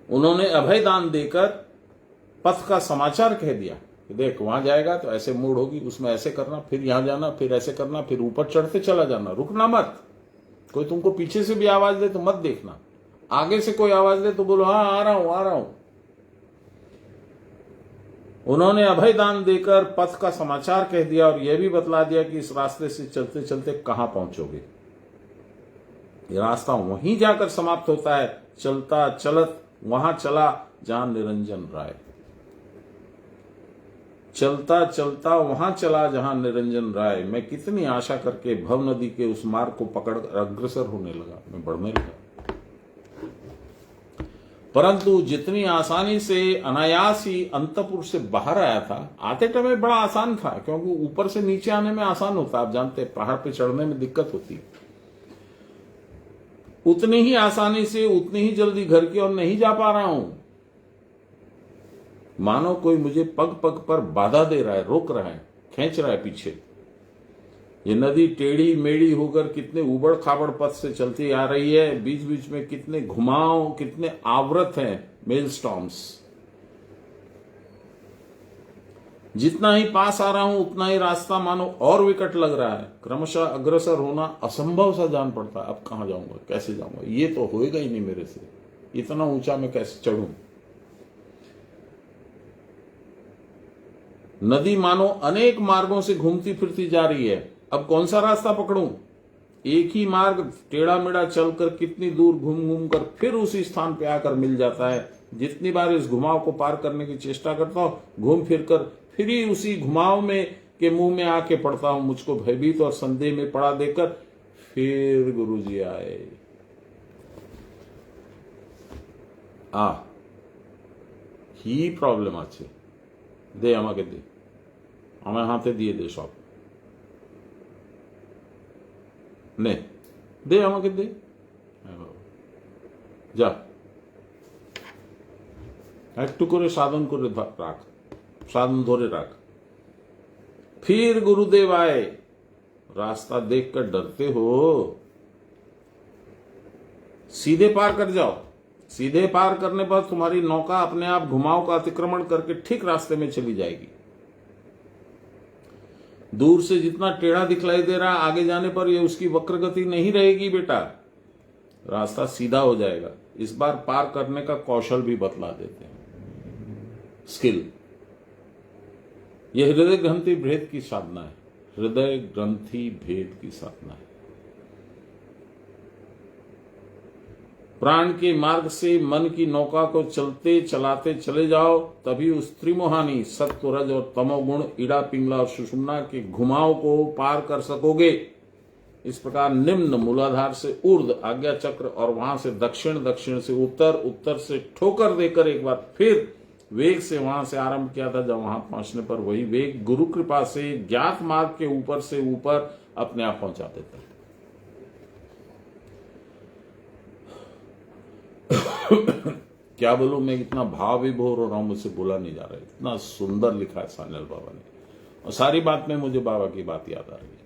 उन्होंने अभय दान देकर पथ का समाचार कह दिया कि देख वहां जाएगा तो ऐसे मूड होगी, उसमें ऐसे करना, फिर यहां जाना, फिर ऐसे करना, फिर ऊपर चढ़ते चला जाना, रुकना मत। कोई तुमको पीछे से भी आवाज दे तो मत देखना, आगे से कोई आवाज दे तो बोलो हाँ आ रहा हूं आ रहा हूं। उन्होंने अभय दान देकर पथ का समाचार कह दिया और यह भी बतला दिया कि इस रास्ते से चलते चलते कहां पहुंचोगे। ये रास्ता वहीं जाकर समाप्त होता है, चलता चलत वहां चला जहां निरंजन राय, चलता चलता वहां चला जहां निरंजन राय। मैं कितनी आशा करके भव नदी के उस मार्ग को पकड़ अग्रसर होने लगा, मैं बढ़ने लगा, परंतु जितनी आसानी से अनायास ही अंतपुर से बाहर आया था, आते टाइम बड़ा आसान था, क्योंकि ऊपर से नीचे आने में आसान होता है, आप जानते हैं पहाड़ पे चढ़ने में दिक्कत होती है। उतनी ही आसानी से उतनी ही जल्दी घर की ओर नहीं जा पा रहा हूं, मानो कोई मुझे पग पग पर बाधा दे रहा है, रोक रहा है, खींच रहा है पीछे। ये नदी टेढ़ी मेढ़ी होकर कितने उबड़ खाबड़ पथ से चलती आ रही है, बीच बीच में कितने घुमाव, कितने आवृत हैं मेलस्टॉर्म्स। जितना ही पास आ रहा हूं उतना ही रास्ता मानो और विकट लग रहा है, क्रमशः अग्रसर होना असंभव सा जान पड़ता है। अब कहां जाऊंगा, कैसे जाऊंगा, ये तो होएगा ही नहीं मेरे से, इतना ऊंचा मैं कैसे चढ़ूं। नदी मानो अनेक मार्गों से घूमती फिरती जा रही है, अब कौन सा रास्ता पकड़ूं। एक ही मार्ग टेढ़ा मेढ़ा चलकर कितनी दूर घूम घूम कर फिर उसी स्थान पे आकर मिल जाता है। जितनी बार इस घुमाव को पार करने की चेष्टा करता हूं, घूम फिर कर फिर ही उसी घुमाव में के मुंह में आके पड़ता हूं। मुझको भयभीत और संदेह में पड़ा देकर फिर गुरुजी आए। কি প্রবলেম আছে, দে আমাকে দে, আমার হাতে দিয়ে দে সব, নে দে আমাকে দে। হ্যাঁ বাবা, যা একটু করে সাধন করে রাখ, साधन धोरे रख। फिर गुरुदेव आए। रास्ता देखकर डरते हो, सीधे पार कर जाओ। सीधे पार करने पर तुम्हारी नौका अपने आप घुमाव का अतिक्रमण करके ठीक रास्ते में चली जाएगी। दूर से जितना टेढ़ा दिखलाई दे रहा, आगे जाने पर यह उसकी वक्र गति नहीं रहेगी बेटा, रास्ता सीधा हो जाएगा। इस बार पार करने का कौशल भी बतला देते हैं, स्किल। यह हृदय ग्रंथि भेद की साधना है, हृदय ग्रंथि भेद की साधना है। प्राण के मार्ग से मन की नौका को चलते चलाते चले जाओ, तभी उस त्रिमोहानी सत्व रज और तमोगुण, ईड़ा पिंगला और सुषुम्ना के घुमाव को पार कर सकोगे। इस प्रकार निम्न मूलाधार से ऊर्ध्व आज्ञा चक्र और वहां से दक्षिण, दक्षिण से उत्तर, उत्तर से ठोकर देकर एक बार फिर वेग से वहां से आरंभ किया था, जब वहां पहुंचने पर वही वेग गुरु कृपा से ज्ञात मार्ग के ऊपर से ऊपर अपने आप पहुंचा देता है। क्या बोलूं मैं, इतना भाव विभोर हो रहा हूं, मुझसे बोला नहीं जा रहा है। इतना सुंदर लिखा है सान्याल बाबा ने, और सारी बात में मुझे बाबा की बात याद आ रही है।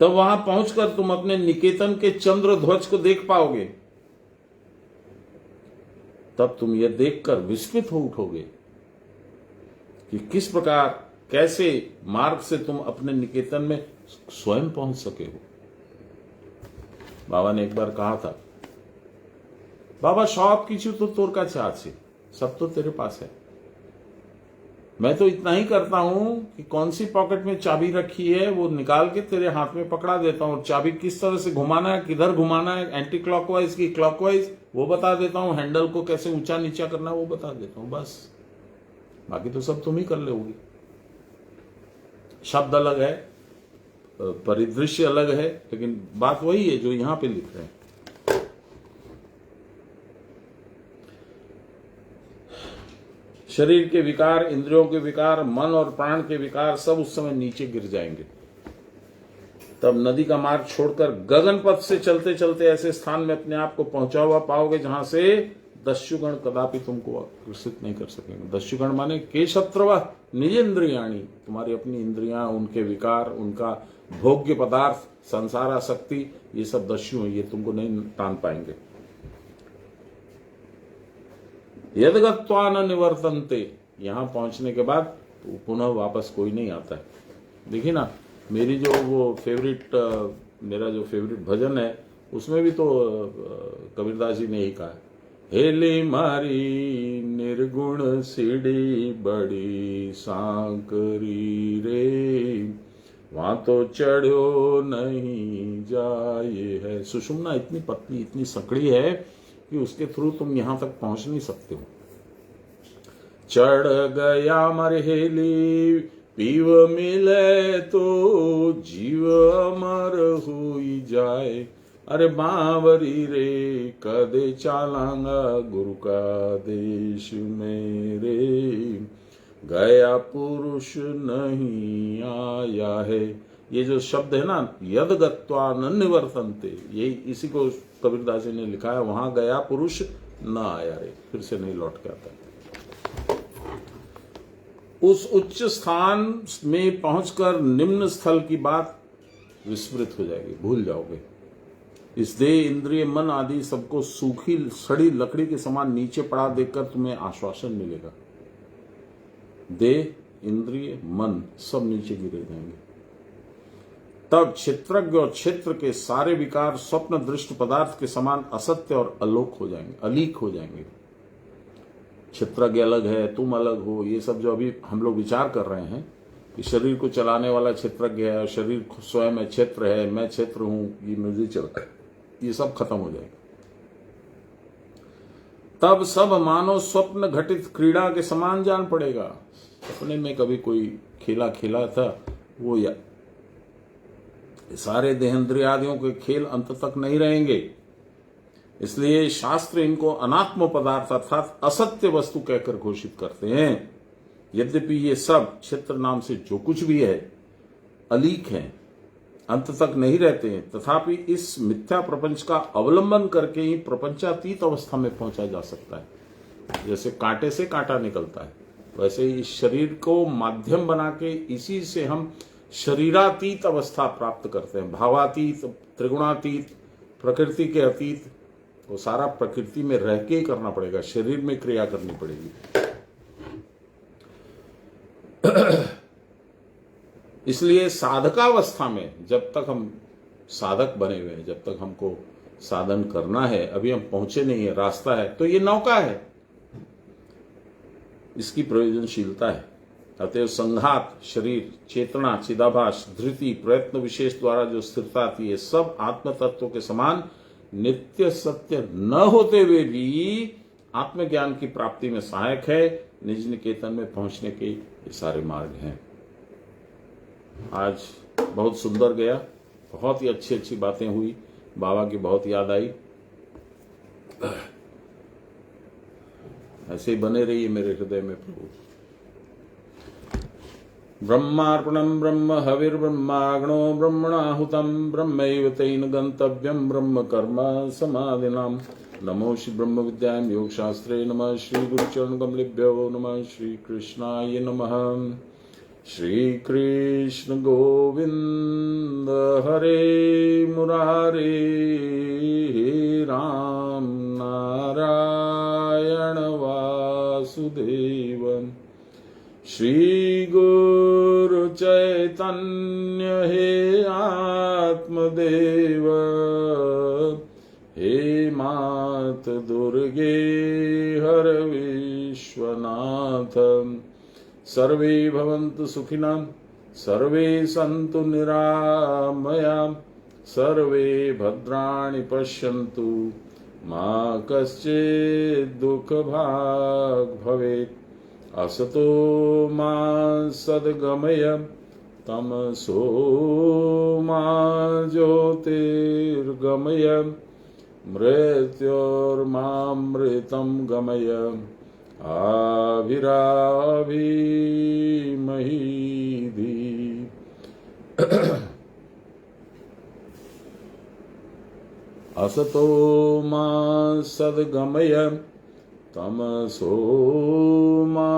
तब वहां पहुंचकर तुम अपने निकेतन के चंद्र ध्वज को देख पाओगे। तब तुम यह देखकर विस्मित हो उठोगे कि किस प्रकार, कैसे मार्ग से तुम अपने निकेतन में स्वयं पहुंच सके हो। बाबा ने एक बार कहा था, बाबा सब किछु तो तोर काछे आछे, सब तो तेरे पास है। मैं तो इतना ही करता हूं कि कौन सी पॉकेट में चाबी रखी है वो निकाल के तेरे हाथ में पकड़ा देता हूं, और चाबी किस तरह से घुमाना है, किधर घुमाना है, एंटी क्लॉकवाइज की क्लॉकवाइज वो बता देता हूं, हैंडल को कैसे ऊंचा नीचा करना है वो बता देता हूं, बस। बाकी तो सब तुम ही कर लोगी। शब्द अलग है, परिदृश्य अलग है, लेकिन बात वही है जो यहां पे लिख रहे हैं। शरीर के विकार, इंद्रियों के विकार, मन और प्राण के विकार सब उस समय नीचे गिर जाएंगे। तब नदी का मार्ग छोड़कर गगन पथ से चलते चलते ऐसे स्थान में अपने आप को पहुंचा हुआ पाओगे जहां से दस्युगण कदापि तुमको आकर्षित नहीं कर सकेंगे। दस्युगण माने के शत्रव निजेंद्रियाणी, तुम्हारी अपनी इंद्रियां, उनके विकार, उनका भोग्य पदार्थ, संसार आसक्ति, ये सब दस्यु हैं, ये तुमको नहीं तान पाएंगे। यदगत्वा न निवर्तन्ते, यहां पहुंचने के बाद तो पुनः वापस कोई नहीं आता है। देखिए ना, मेरी जो वो फेवरेट, मेरा जो फेवरेट भजन है उसमें भी तो कबीरदास जी ने ही कहा, हेली मारी निर्गुण सीढ़ी बड़ी सांकरी रे, वहां तो चढ़ो नहीं जाए है। सुषुम्ना इतनी पतली, इतनी संकड़ी है कि उसके थ्रू तुम यहां तक पहुंच नहीं सकते हो। चढ़ गया मरहेली पीव मिले तो जीव अमर हुई जाए, अरे बावरी रे कदे चालांगा गुरु का देश मेरे, गया पुरुष नहीं आया है। ये जो शब्द है ना, यद गत्वा न निवर्तन्ते, ये इसी को कबीरदास जी ने लिखा है, वहां गया पुरुष न आया रे, फिर से नहीं लौट के आता। उस उच्च स्थान में पहुंचकर निम्न स्थल की बात विस्मृत हो जाएगी, भूल जाओगे। इस देह, इंद्रिय, मन आदि सबको सूखी सड़ी लकड़ी के समान नीचे पड़ा देखकर तुम्हें आश्वासन मिलेगा। देह, इंद्रिय, मन सब नीचे गिरे जाएंगे। तब क्षेत्रज्ञ और क्षेत्र के सारे विकार स्वप्न दृष्ट पदार्थ के समान असत्य और अलोक हो जाएंगे, अलीक हो जाएंगे। क्षेत्रज्ञ अलग है, तुम अलग हो, ये सब जो अभी हम लोग विचार कर रहे हैं कि शरीर को चलाने वाला क्षेत्रज्ञ है, शरीर स्वयं में क्षेत्र है, मैं क्षेत्र हूं, ये म्यूजिक चलता है, ये सब खत्म हो जाएगा। तब सब मानो स्वप्न घटित क्रीड़ा के समान जान पड़ेगा। अपने में कभी कोई खेला खेला था वो, या सारे देहेंद्रियादियों के खेल अंत तक नहीं रहेंगे। इसलिए शास्त्र इनको अनात्म पदार्थ अर्थात असत्य वस्तु कहकर घोषित करते हैं। यद्यपि ये सब क्षेत्र नाम से जो कुछ भी है अलीक हैं, अंत तक नहीं रहते हैं, तथापि इस मिथ्या प्रपंच का अवलंबन करके ही प्रपंचातीत अवस्था में पहुंचा जा सकता है। जैसे कांटे से कांटा निकलता है, वैसे ही इस शरीर को माध्यम बना के इसी से हम शरीरातीत अवस्था प्राप्त करते हैं। भावातीत, त्रिगुणातीत, प्रकृति के अतीत, वो सारा प्रकृति में रह के ही करना पड़ेगा, शरीर में क्रिया करनी पड़ेगी। इसलिए साधकावस्था में जब तक हम साधक बने हुए हैं, जब तक हमको साधन करना है, अभी हम पहुंचे नहीं है, रास्ता है, तो ये नौका है, इसकी प्रयोजनशीलता है। अतएव संघात, शरीर, चेतना, चिदाभास, धृति, प्रयत्न विशेष द्वारा जो स्थिरता आती है, सब आत्म तत्व के समान नित्य सत्य न होते हुए भी आत्मज्ञान की प्राप्ति में सहायक है। निज निकेतन में पहुंचने के ये सारे मार्ग हैं। आज बहुत सुंदर गया, बहुत ही अच्छी अच्छी बातें हुई, बाबा की बहुत याद आई। ऐसे ही बने रहिए मेरे हृदय में प्रभु। ब्रह्मार्पणम ब्रह्म हविर्ब्रह्माग्नो ब्रह्मणाहुतम ब्रह्मैव तेन गंतव्यम ब्रह्म कर्म समाधिनाम। नमो श्री ब्रह्म विद्यायां योग शास्त्रे नमः। श्री गुरुचरण कमलेभ्यो नमः। श्री कृष्णाय नमः। श्री कृष्ण गोविंद हरे मुरारे, हे राम नारायण वासुदेव। श्री गुरु चैतन्य हे आत्मदेव, हे मात दुर्गे हर विश्वनाथ। सर्वे भवन्तु सुखिनः, सर्वे सन्तु निरामयाः, सर्वे भद्राणि पश्यन्तु, मा कश्चित् दुःखभाग् भवेत्। असतो मा सद्गमय, तमसो मा ज्योतिर्गमय, मृत्योर्मामृतं गमय। आविराविमहीधि। असतो मा सद्गमय, तमसो मा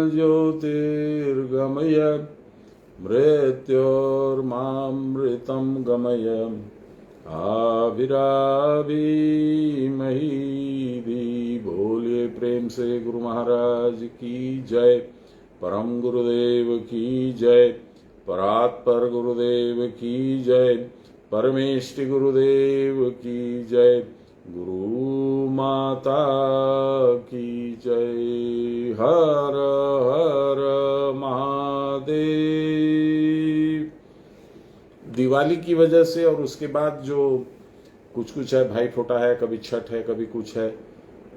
ज्योतिर्गमय, मृत्योर्मामृतं गमय। आविराविमहीधि। बोलिए प्रेम से गुरु महाराज की जय, परम गुरुदेव की जय, परात्पर गुरुदेव की जय, परमेष्टि गुरुदेव की जय, गुरु माता की जय। हर हर महादेव। दिवाली की वजह से और उसके बाद जो कुछ कुछ है, भाई फोटा है, कभी छठ है, कभी कुछ है,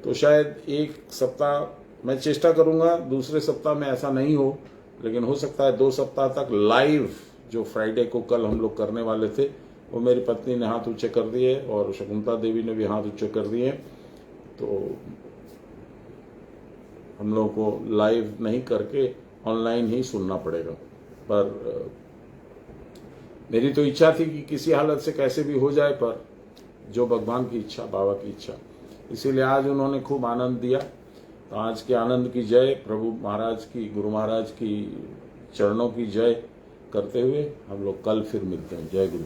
तो शायद एक सप्ताह मैं चेष्टा करूंगा, दूसरे सप्ताह में ऐसा नहीं हो, लेकिन हो सकता है 2 सप्ताह तक लाइव जो फ्राइडे को कल हम लोग करने वाले थे, वो मेरी पत्नी ने हाथ ऊंचे कर दिए और शकुंतला देवी ने भी हाथ ऊंचे कर दिए, तो हम लोग को लाइव नहीं करके ऑनलाइन ही सुनना पड़ेगा। पर मेरी तो इच्छा थी कि किसी हालत से कैसे भी हो जाए, पर जो भगवान की इच्छा, बाबा की इच्छा, इसीलिए आज उन्होंने खूब आनंद दिया। तो आज के आनंद की जय, प्रभु महाराज की, गुरु महाराज की चरणों की जय करते हुए हम लोग कल फिर मिलते हैं। जय गुरु।